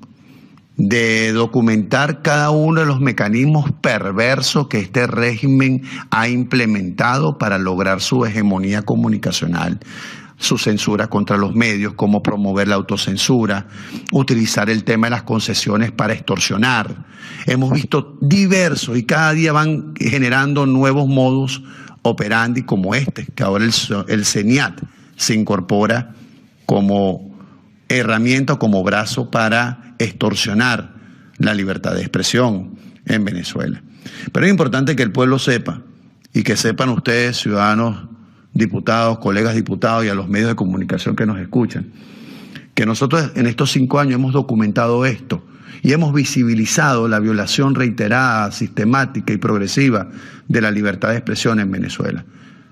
de documentar cada uno de los mecanismos perversos que este régimen ha implementado para lograr su hegemonía comunicacional, su censura contra los medios, como promover la autocensura, utilizar el tema de las concesiones para extorsionar. Hemos visto diversos y cada día van generando nuevos modus operandi como este, que ahora el CENIAT se incorpora como herramienta, como brazo para extorsionar la libertad de expresión en Venezuela. Pero es importante que el pueblo sepa, y que sepan ustedes, ciudadanos, diputados, colegas diputados y a los medios de comunicación que nos escuchan, que nosotros en estos 5 años hemos documentado esto y hemos visibilizado la violación reiterada, sistemática y progresiva de la libertad de expresión en Venezuela.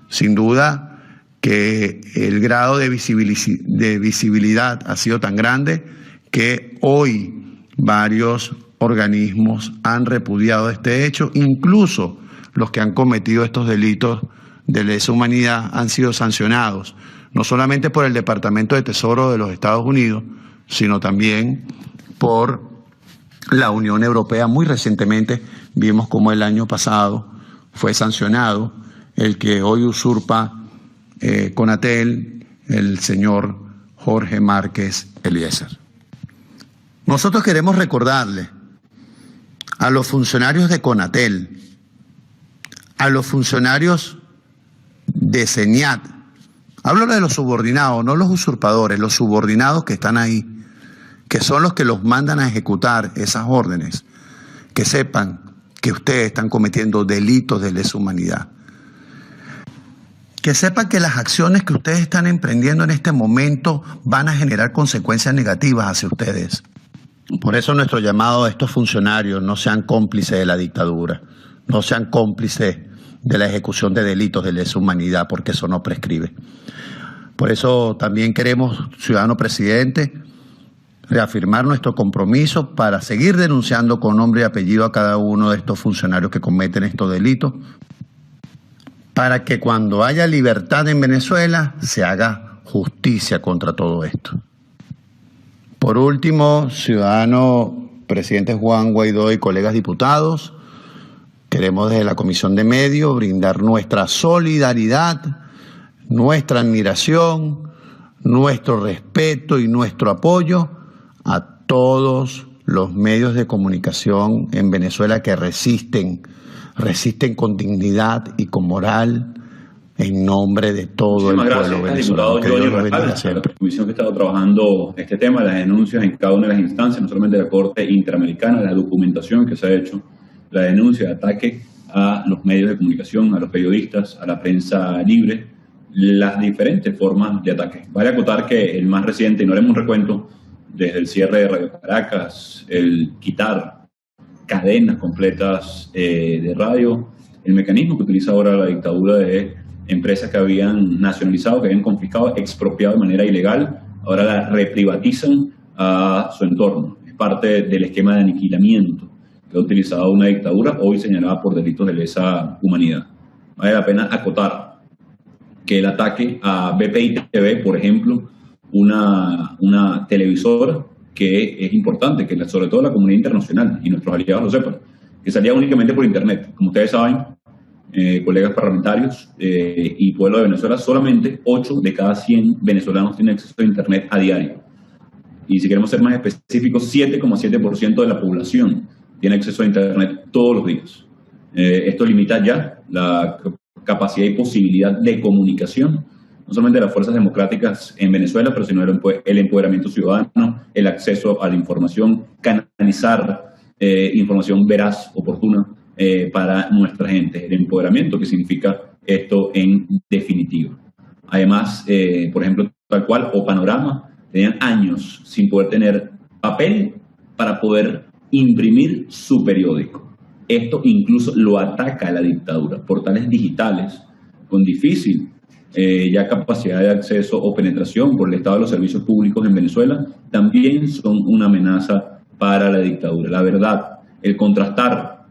Sin duda que el grado de visibilidad ha sido tan grande que hoy varios organismos han repudiado este hecho, incluso los que han cometido estos delitos de lesa humanidad han sido sancionados, no solamente por el Departamento de Tesoro de los Estados Unidos, sino también por la Unión Europea. Muy recientemente vimos cómo el año pasado fue sancionado el que hoy usurpa Conatel, el señor Jorge Márquez Eliezer. Nosotros queremos recordarle a los funcionarios de Conatel, a los funcionarios de CENIAT, hablo de los subordinados, no los usurpadores, los subordinados que están ahí, que son los que los mandan a ejecutar esas órdenes, que sepan que ustedes están cometiendo delitos de lesa humanidad. Que sepan que las acciones que ustedes están emprendiendo en este momento van a generar consecuencias negativas hacia ustedes. Por eso nuestro llamado a estos funcionarios: no sean cómplices de la dictadura, no sean cómplices de la ejecución de delitos de lesa humanidad, porque eso no prescribe. Por eso también queremos, ciudadano presidente, reafirmar nuestro compromiso para seguir denunciando con nombre y apellido a cada uno de estos funcionarios que cometen estos delitos, para que cuando haya libertad en Venezuela se haga justicia contra todo esto. Por último, ciudadano presidente Juan Guaidó y colegas diputados, queremos desde la Comisión de Medios brindar nuestra solidaridad, nuestra admiración, nuestro respeto y nuestro apoyo a todos los medios de comunicación en Venezuela que resisten con dignidad y con moral en nombre de todo el pueblo venezolano. Que Dios los bendiga siempre. La comisión que ha estado trabajando este tema, las denuncias en cada una de las instancias, no solamente de la Corte Interamericana, la documentación que se ha hecho, la denuncia de ataque a los medios de comunicación, a los periodistas, a la prensa libre, las diferentes formas de ataque. Vale acotar que el más reciente, y no haremos un recuento, desde el cierre de Radio Caracas, el quitar cadenas completas de radio, el mecanismo que utiliza ahora la dictadura de empresas que habían nacionalizado, que habían confiscado, expropiado de manera ilegal, ahora las reprivatizan a su entorno. Es parte del esquema de aniquilamiento que ha utilizado una dictadura, hoy señalada por delitos de lesa humanidad. Vale la pena acotar que el ataque a BPI TV, por ejemplo, una televisora que es importante, que sobre todo la comunidad internacional y nuestros aliados lo sepan, que salía únicamente por Internet. Como ustedes saben, colegas parlamentarios y pueblo de Venezuela, solamente 8 de cada 100 venezolanos tienen acceso a Internet a diario. Y si queremos ser más específicos, 7,7% de la población tiene acceso a Internet todos los días. Esto limita ya la capacidad y posibilidad de comunicación, no solamente de las fuerzas democráticas en Venezuela, pero sino el empoderamiento ciudadano, el acceso a la información, canalizar información veraz, oportuna para nuestra gente, el empoderamiento que significa esto en definitiva. Además, por ejemplo, tal cual o Panorama, tenían años sin poder tener papel para poder imprimir su periódico. Esto incluso lo ataca a la dictadura. Portales digitales con difícil ya capacidad de acceso o penetración por el estado de los servicios públicos en Venezuela también son una amenaza para la dictadura. La verdad, el contrastar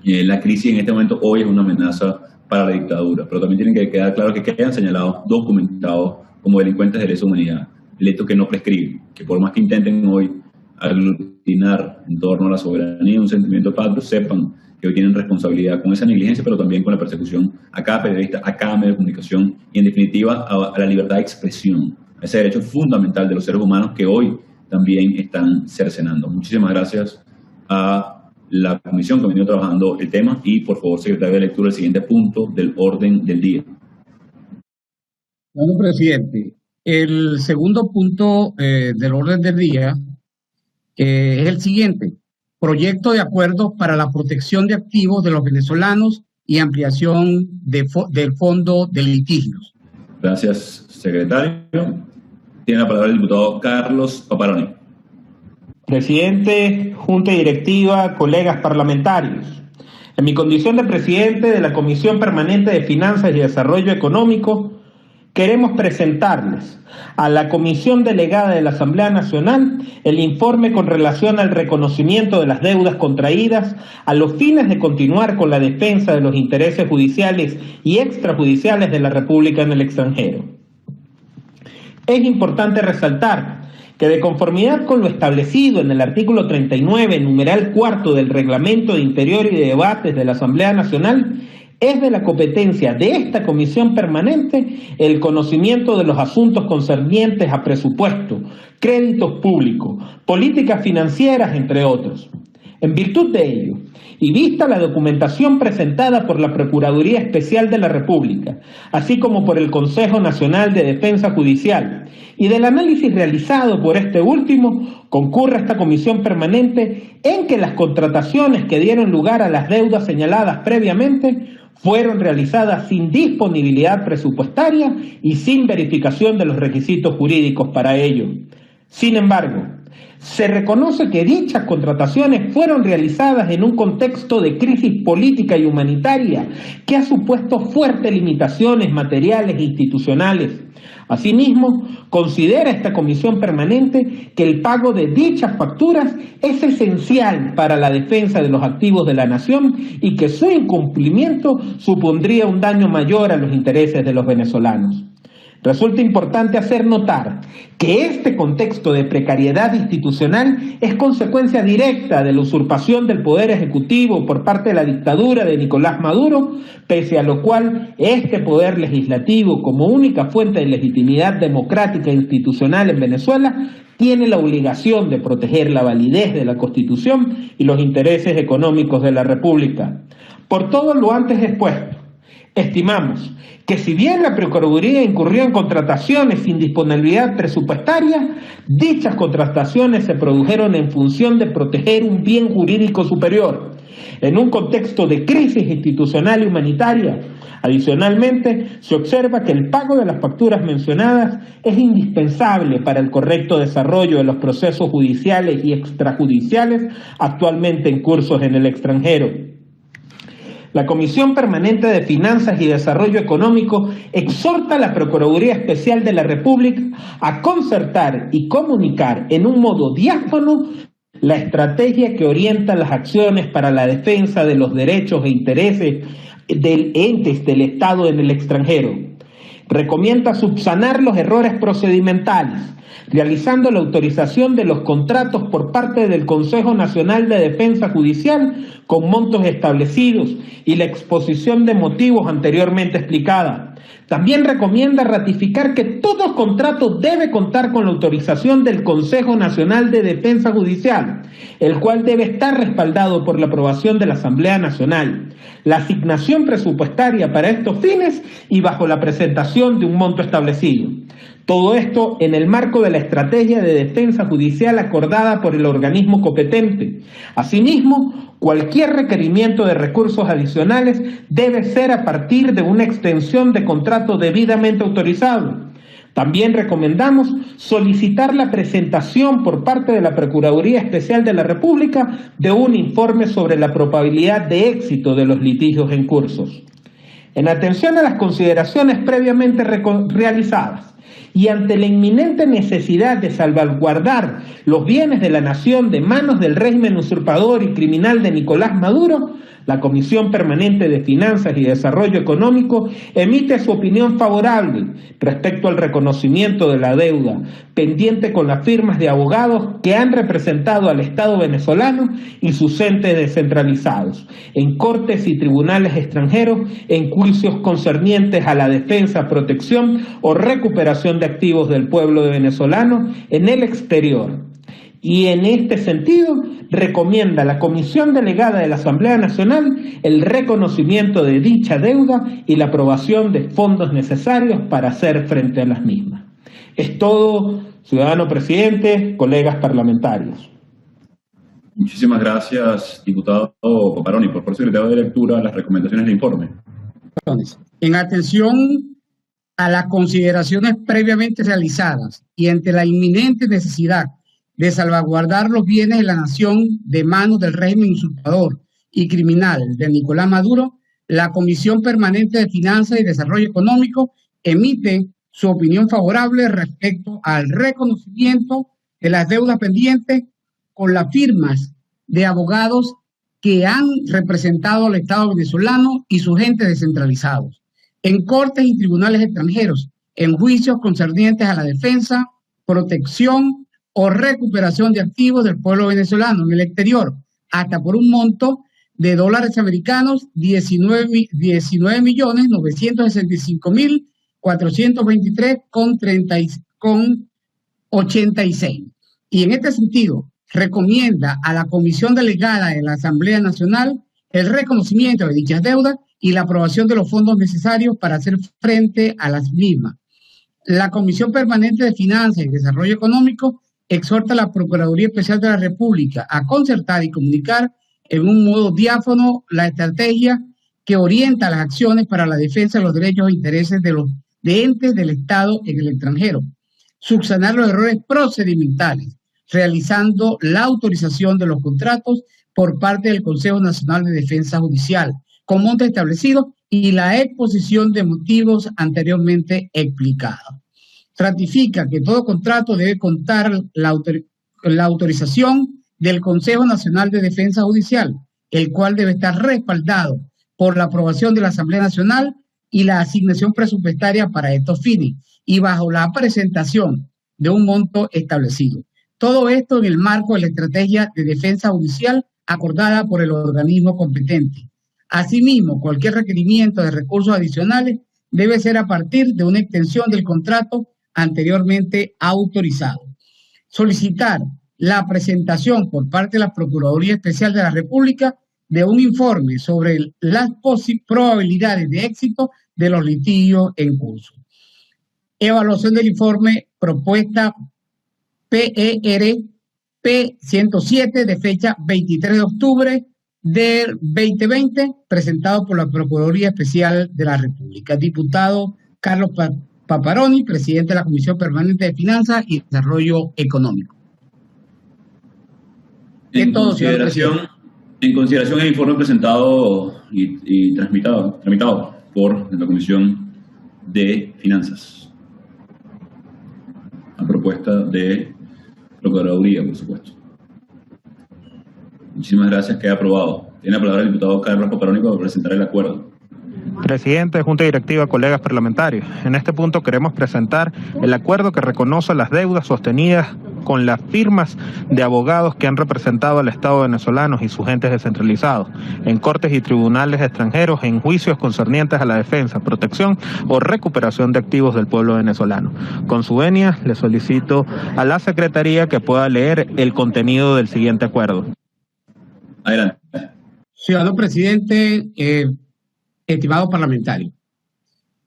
la crisis en este momento hoy es una amenaza para la dictadura, pero también tienen que quedar claro que quedan señalados, documentados como delincuentes de lesa humanidad, delitos que no prescriben, que por más que intenten hoy aglutinar en torno a la soberanía, un sentimiento patrio, sepan que hoy tienen responsabilidad con esa negligencia, pero también con la persecución a cada periodista, a cada medio de comunicación y, en definitiva, a la libertad de expresión, a ese derecho fundamental de los seres humanos que hoy también están cercenando. Muchísimas gracias a la comisión que ha venido trabajando el tema y, por favor, secretario de lectura, el siguiente punto del orden del día. Señor presidente, el segundo punto del orden del día es el siguiente: proyecto de acuerdo para la protección de activos de los venezolanos y ampliación del fondo de litigios. Gracias, secretario. Tiene la palabra el diputado Carlos Paparoni. Presidente, Junta Directiva, colegas parlamentarios. En mi condición de presidente de la Comisión Permanente de Finanzas y Desarrollo Económico, queremos presentarles a la Comisión Delegada de la Asamblea Nacional el informe con relación al reconocimiento de las deudas contraídas a los fines de continuar con la defensa de los intereses judiciales y extrajudiciales de la República en el extranjero. Es importante resaltar que de conformidad con lo establecido en el artículo 39, numeral cuarto del Reglamento de Interior y de Debates de la Asamblea Nacional, es de la competencia de esta comisión permanente el conocimiento de los asuntos concernientes a presupuesto, créditos públicos, políticas financieras, entre otros. En virtud de ello, y vista la documentación presentada por la Procuraduría Especial de la República, así como por el Consejo Nacional de Defensa Judicial, y del análisis realizado por este último, concurre esta comisión permanente en que las contrataciones que dieron lugar a las deudas señaladas previamente fueron realizadas sin disponibilidad presupuestaria y sin verificación de los requisitos jurídicos para ello. Sin embargo, se reconoce que dichas contrataciones fueron realizadas en un contexto de crisis política y humanitaria que ha supuesto fuertes limitaciones materiales e institucionales. Asimismo, considera esta comisión permanente que el pago de dichas facturas es esencial para la defensa de los activos de la nación y que su incumplimiento supondría un daño mayor a los intereses de los venezolanos. Resulta importante hacer notar que este contexto de precariedad institucional es consecuencia directa de la usurpación del poder ejecutivo por parte de la dictadura de Nicolás Maduro, pese a lo cual este poder legislativo, como única fuente de legitimidad democrática e institucional en Venezuela, tiene la obligación de proteger la validez de la Constitución y los intereses económicos de la República. Por todo lo antes expuesto, estimamos que si bien la Procuraduría incurrió en contrataciones sin disponibilidad presupuestaria, dichas contrataciones se produjeron en función de proteger un bien jurídico superior, en un contexto de crisis institucional y humanitaria. Adicionalmente, se observa que el pago de las facturas mencionadas es indispensable para el correcto desarrollo de los procesos judiciales y extrajudiciales actualmente en curso en el extranjero. La Comisión Permanente de Finanzas y Desarrollo Económico exhorta a la Procuraduría Especial de la República a concertar y comunicar en un modo diáfano la estrategia que orienta las acciones para la defensa de los derechos e intereses de entes del Estado en el extranjero. Recomienda subsanar los errores procedimentales, realizando la autorización de los contratos por parte del Consejo Nacional de Defensa Judicial con montos establecidos y la exposición de motivos anteriormente explicada. También recomienda ratificar que todo contrato debe contar con la autorización del Consejo Nacional de Defensa Judicial, el cual debe estar respaldado por la aprobación de la Asamblea Nacional, la asignación presupuestaria para estos fines y bajo la presentación de un monto establecido. Todo esto en el marco de la estrategia de defensa judicial acordada por el organismo competente. Asimismo, cualquier requerimiento de recursos adicionales debe ser a partir de una extensión de contrato debidamente autorizado. También recomendamos solicitar la presentación por parte de la Procuraduría Especial de la República de un informe sobre la probabilidad de éxito de los litigios en cursos. En atención a las consideraciones previamente realizadas, y ante la inminente necesidad de salvaguardar los bienes de la nación de manos del régimen usurpador y criminal de Nicolás Maduro, la Comisión Permanente de Finanzas y Desarrollo Económico emite su opinión favorable respecto al reconocimiento de la deuda, pendiente con las firmas de abogados que han representado al Estado venezolano y sus entes descentralizados, en cortes y tribunales extranjeros, en juicios concernientes a la defensa, protección o recuperación de activos del pueblo venezolano en el exterior. Y en este sentido, recomienda a la Comisión Delegada de la Asamblea Nacional el reconocimiento de dicha deuda y la aprobación de fondos necesarios para hacer frente a las mismas. Es todo, ciudadano presidente, colegas parlamentarios. Muchísimas gracias, diputado Coparoni. Por favor, secretario de lectura, las recomendaciones del informe. En atención a las consideraciones previamente realizadas y ante la inminente necesidad de salvaguardar los bienes de la nación de manos del régimen usurpador y criminal de Nicolás Maduro, la Comisión Permanente de Finanzas y Desarrollo Económico emite su opinión favorable respecto al reconocimiento de las deudas pendientes con las firmas de abogados que han representado al Estado venezolano y sus entes descentralizados en cortes y tribunales extranjeros en juicios concernientes a la defensa, protección o recuperación de activos del pueblo venezolano en el exterior, hasta por un monto de dólares americanos 19.965.423,86. Y en este sentido, recomienda a la Comisión Delegada de la Asamblea Nacional el reconocimiento de dichas deudas y la aprobación de los fondos necesarios para hacer frente a las mismas. La Comisión Permanente de Finanzas y Desarrollo Económico exhorta a la Procuraduría Especial de la República a concertar y comunicar en un modo diáfano la estrategia que orienta las acciones para la defensa de los derechos e intereses de entes del Estado en el extranjero, subsanar los errores procedimentales, realizando la autorización de los contratos por parte del Consejo Nacional de Defensa Judicial, con montos establecidos y la exposición de motivos anteriormente explicados. Ratifica que todo contrato debe contar la autorización del Consejo Nacional de Defensa Judicial, el cual debe estar respaldado por la aprobación de la Asamblea Nacional y la asignación presupuestaria para estos fines, y bajo la presentación de un monto establecido. Todo esto en el marco de la estrategia de defensa judicial acordada por el organismo competente. Asimismo, cualquier requerimiento de recursos adicionales debe ser a partir de una extensión del contrato anteriormente autorizado. Solicitar la presentación por parte de la Procuraduría Especial de la República de un informe sobre las probabilidades de éxito de los litigios en curso. Evaluación del informe propuesta PER P107 de fecha 23 de octubre del 2020, presentado por la Procuraduría Especial de la República. Diputado Carlos Paparoni, presidente de la Comisión Permanente de Finanzas y Desarrollo Económico. En consideración el informe presentado y tramitado por la Comisión de Finanzas, a propuesta de Procuraduría, por supuesto. Muchísimas gracias, queda aprobado. Tiene la palabra el diputado Carlos Paparoni para presentar el acuerdo. Presidente, Junta Directiva, colegas parlamentarios, en este punto queremos presentar el acuerdo que reconoce las deudas sostenidas con las firmas de abogados que han representado al Estado venezolano y sus entes descentralizados en cortes y tribunales extranjeros en juicios concernientes a la defensa, protección o recuperación de activos del pueblo venezolano. Con su venia, le solicito a la Secretaría que pueda leer el contenido del siguiente acuerdo. Adelante. Ciudadano presidente, estimado parlamentario,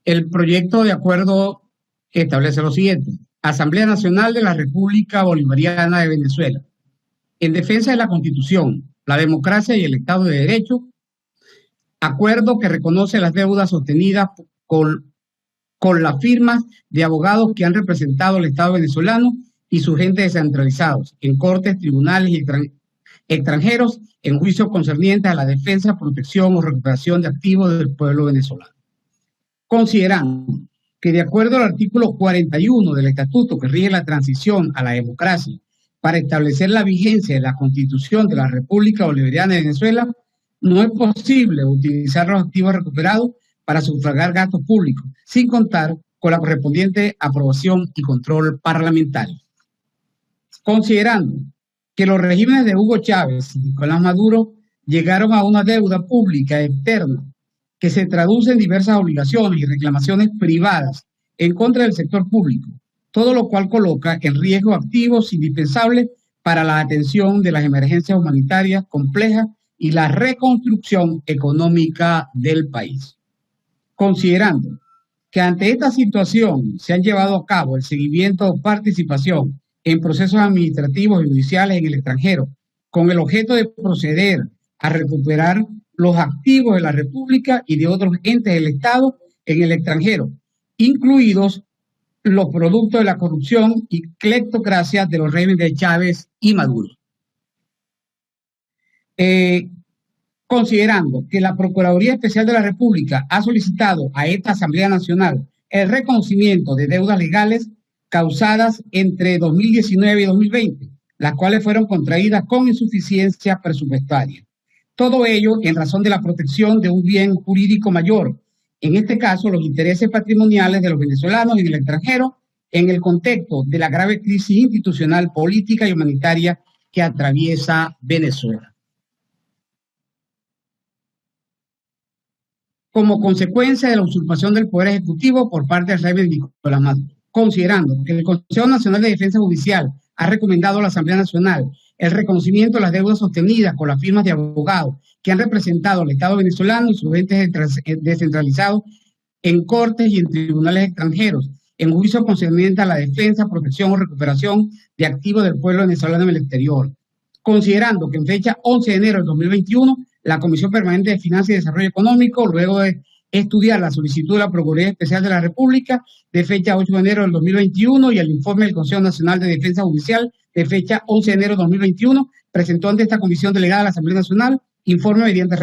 el proyecto de acuerdo establece lo siguiente. Asamblea Nacional de la República Bolivariana de Venezuela. En defensa de la Constitución, la democracia y el Estado de Derecho, acuerdo que reconoce las deudas sostenidas con las firmas de abogados que han representado al Estado venezolano y sus entes descentralizados en cortes, tribunales y extranjeros en juicios concernientes a la defensa, protección o recuperación de activos del pueblo venezolano. Considerando que de acuerdo al artículo 41 del Estatuto que rige la transición a la democracia para establecer la vigencia de la Constitución de la República Bolivariana de Venezuela, no es posible utilizar los activos recuperados para sufragar gastos públicos, sin contar con la correspondiente aprobación y control parlamentario. Considerando que los regímenes de Hugo Chávez y Nicolás Maduro llegaron a una deuda pública externa que se traduce en diversas obligaciones y reclamaciones privadas en contra del sector público, todo lo cual coloca en riesgo activos indispensables para la atención de las emergencias humanitarias complejas y la reconstrucción económica del país. Considerando que ante esta situación se han llevado a cabo el seguimiento o participación en procesos administrativos y judiciales en el extranjero, con el objeto de proceder a recuperar los activos de la República y de otros entes del Estado en el extranjero, incluidos los productos de la corrupción y cleptocracia de los regímenes de Chávez y Maduro. Considerando que la Procuraduría Especial de la República ha solicitado a esta Asamblea Nacional el reconocimiento de deudas legales causadas entre 2019 y 2020, las cuales fueron contraídas con insuficiencia presupuestaria. Todo ello en razón de la protección de un bien jurídico mayor en este caso los intereses patrimoniales de los venezolanos y del extranjero en el contexto de la grave crisis institucional, política y humanitaria que atraviesa Venezuela. Como consecuencia de la usurpación del Poder Ejecutivo por parte del régimen de Nicolás Maduro, considerando que el Consejo Nacional de Defensa Judicial ha recomendado a la Asamblea Nacional el reconocimiento de las deudas sostenidas con las firmas de abogados que han representado al Estado venezolano y sus entes descentralizados en cortes y en tribunales extranjeros, en juicio concerniente a la defensa, protección o recuperación de activos del pueblo venezolano en el exterior. Considerando que en fecha 11 de enero de 2021, la Comisión Permanente de Finanzas y Desarrollo Económico, luego de estudiar la solicitud de la Procuraduría Especial de la República de fecha 8 de enero del 2021 y el informe del Consejo Nacional de Defensa Judicial de fecha 11 de enero de 2021, presentó ante esta comisión delegada a la Asamblea Nacional informe mediante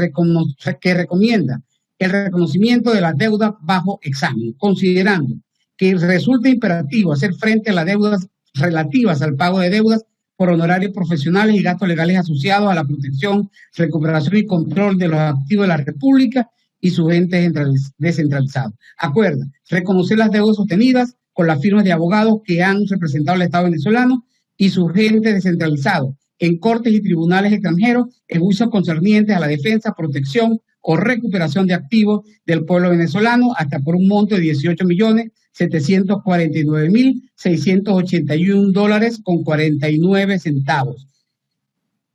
que recomienda el reconocimiento de las deudas bajo examen, considerando que resulta imperativo hacer frente a las deudas relativas al pago de deudas por honorarios profesionales y gastos legales asociados a la protección, recuperación y control de los activos de la República y sus entes descentralizados. Acuerda reconocer las deudas sostenidas con las firmas de abogados que han representado al Estado venezolano y sus entes descentralizados en cortes y tribunales extranjeros en juicios concernientes a la defensa, protección o recuperación de activos del pueblo venezolano hasta por un monto de $18.749.681.49,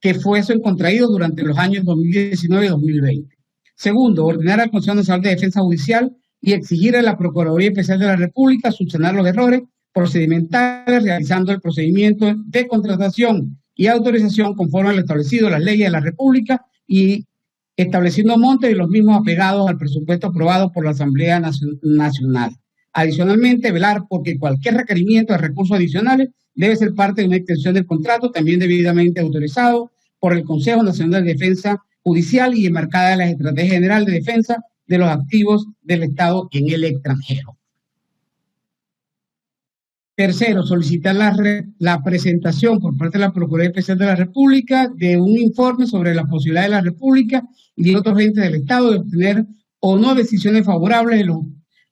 que fuesen contraídos durante los años 2019 y 2020. Segundo, ordenar al Consejo Nacional de Defensa Judicial y exigir a la Procuraduría Especial de la República subsanar los errores procedimentales realizando el procedimiento de contratación y autorización conforme a lo establecido en las leyes de la República y estableciendo montes y los mismos apegados al presupuesto aprobado por la Asamblea Nacional. Adicionalmente, velar porque cualquier requerimiento de recursos adicionales debe ser parte de una extensión del contrato, también debidamente autorizado por el Consejo Nacional de Defensa Judicial y enmarcada en la Estrategia General de Defensa de los Activos del Estado en el extranjero. Tercero, solicitar la presentación por parte de la Procuraduría Especial de la República de un informe sobre la posibilidad de la República y de otros entes del Estado de obtener o no decisiones favorables en los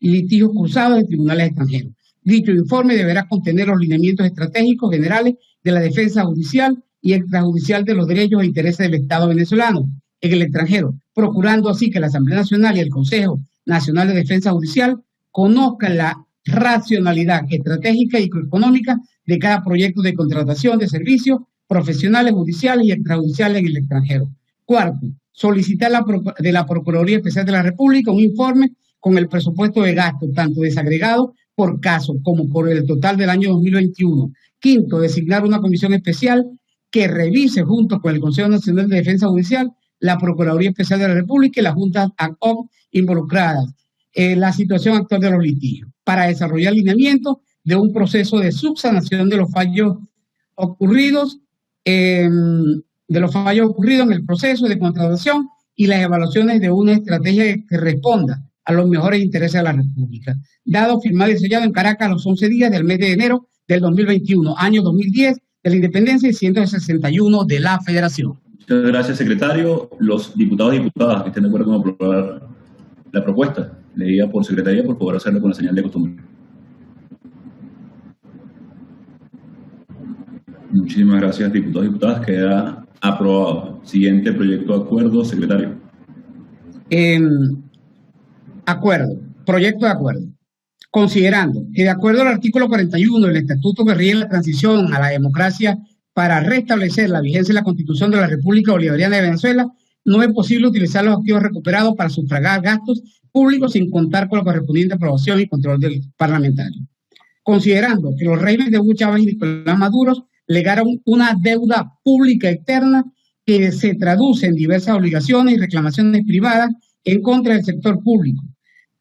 litigios cursados en tribunales extranjeros. Dicho informe deberá contener los lineamientos estratégicos generales de la defensa judicial y extrajudicial de los derechos e intereses del Estado venezolano en el extranjero, procurando así que la Asamblea Nacional y el Consejo Nacional de Defensa Judicial conozcan la racionalidad estratégica y económica de cada proyecto de contratación de servicios profesionales, judiciales y extrajudiciales en el extranjero. Cuarto, solicitar de la Procuraduría Especial de la República un informe con el presupuesto de gasto, tanto desagregado por caso como por el total del año 2021. Quinto, designar una comisión especial que revise junto con el Consejo Nacional de Defensa Judicial, la Procuraduría Especial de la República y las juntas ad hoc involucradas en la situación actual de los litigios, para desarrollar lineamientos de un proceso de subsanación de los fallos ocurridos en el proceso de contratación y las evaluaciones de una estrategia que responda a los mejores intereses de la República. Dado, firmado y sellado en Caracas a los 11 días del mes de enero del 2021, año 2010 de la independencia y 161 de la Federación. Muchas gracias, secretario. Los diputados y diputadas que estén de acuerdo con aprobar la propuesta, leída por secretaría, por favor hacerlo con la señal de costumbre. Muchísimas gracias, diputados y diputadas. Queda aprobado. Siguiente proyecto de acuerdo, secretario. Proyecto de acuerdo. Considerando que de acuerdo al artículo 41 del Estatuto que rige la transición a la democracia para restablecer la vigencia de la Constitución de la República Bolivariana de Venezuela, no es posible utilizar los activos recuperados para sufragar gastos públicos sin contar con la correspondiente aprobación y control del parlamentario. Considerando que los regímenes de Hugo Chávez y Nicolás Maduro legaron una deuda pública externa que se traduce en diversas obligaciones y reclamaciones privadas en contra del sector público,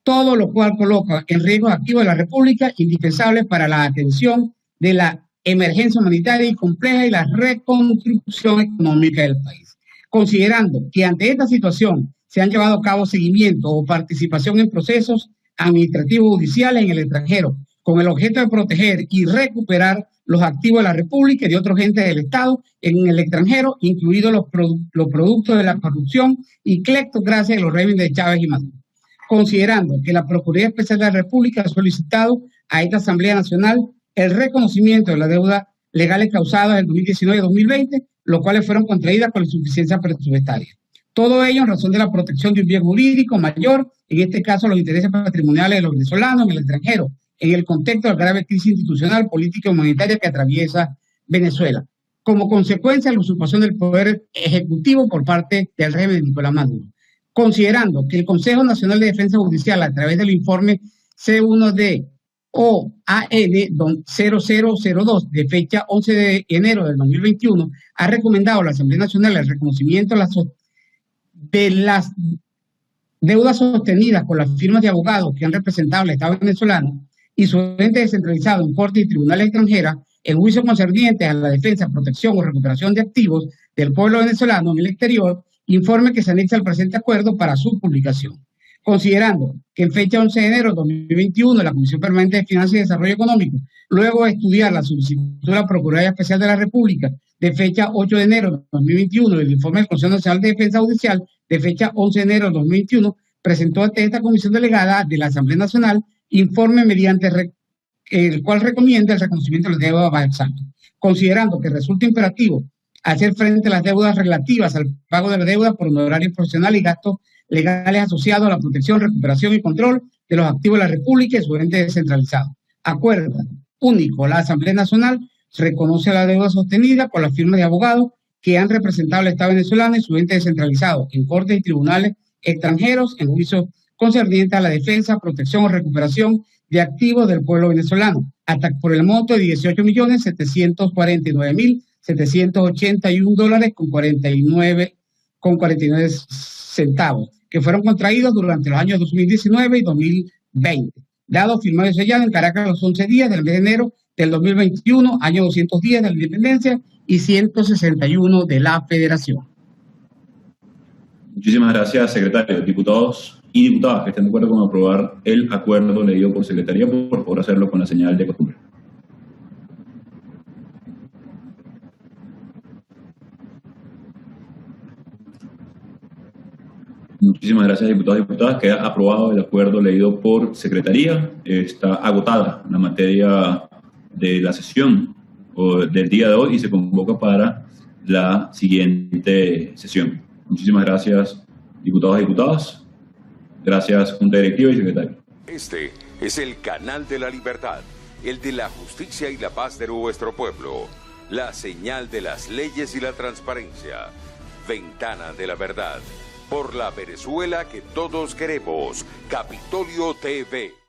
todo lo cual coloca en riesgo activos de la República indispensables para la atención de la emergencia humanitaria y compleja y la reconstrucción económica del país. Considerando que ante esta situación se han llevado a cabo seguimiento o participación en procesos administrativos judiciales en el extranjero con el objeto de proteger y recuperar los activos de la República y de otros entes del Estado en el extranjero, incluidos los productos de la corrupción y cleptocracia de los regímenes de Chávez y Maduro. considerando que la Procuraduría Especial de la República ha solicitado a esta Asamblea Nacional el reconocimiento de las deudas legales causadas en 2019 y 2020, los cuales fueron contraídas con insuficiencia presupuestaria. Todo ello en razón de la protección de un bien jurídico mayor, en este caso los intereses patrimoniales de los venezolanos en el extranjero, en el contexto de la grave crisis institucional, política y humanitaria que atraviesa Venezuela, como consecuencia de la usurpación del poder ejecutivo por parte del régimen de Nicolás Maduro. Considerando que el Consejo Nacional de Defensa Judicial, a través del informe C1D OAN 0002 de fecha 11 de enero del 2021, ha recomendado a la Asamblea Nacional el reconocimiento de las deudas sostenidas por las firmas de abogados que han representado al Estado venezolano y su ente descentralizado en cortes y tribunales extranjeras en juicios concernientes a la defensa, protección o recuperación de activos del pueblo venezolano en el exterior, informe que se anexa al presente acuerdo para su publicación. Considerando que en fecha 11 de enero de 2021 la Comisión Permanente de Finanzas y Desarrollo Económico, luego de estudiar la solicitud de la Procuraduría Especial de la República de fecha 8 de enero de 2021 y el informe del Consejo Nacional de Defensa Judicial de fecha 11 de enero de 2021, presentó ante esta Comisión Delegada de la Asamblea Nacional informe mediante el cual recomienda el reconocimiento de las deudas bajo examen. Considerando que resulta imperativo hacer frente a las deudas relativas al pago de la deuda por honorarios profesionales y gastos legales asociados a la protección, recuperación y control de los activos de la República y su ente descentralizado. Acuerdo único, la Asamblea Nacional reconoce la deuda sostenida por las firmas de abogados que han representado al Estado venezolano y su ente descentralizado en cortes y tribunales extranjeros en juicios concernientes a la defensa, protección o recuperación de activos del pueblo venezolano, hasta por el monto de $18.749.781 con 49 centavos, que fueron contraídos durante los años 2019 y 2020, dado firmado y sellado en Caracas los 11 días del mes de enero del 2021, año 210 de la independencia y 161 de la federación. Muchísimas gracias, secretario. Diputados y diputadas que estén de acuerdo con aprobar el acuerdo leído por secretaría, por favor hacerlo con la señal de costumbre. Muchísimas gracias, diputados y diputadas. Queda aprobado el acuerdo leído por secretaría. Está agotada la materia de la sesión del día de hoy y se convoca para la siguiente sesión. Muchísimas gracias, diputados y diputadas. Gracias, Junta Directiva y secretario. Este es el canal de la libertad, el de la justicia y la paz de nuestro pueblo. La señal de las leyes y la transparencia. Ventana de la verdad. Por la Venezuela que todos queremos. Capitolio TV.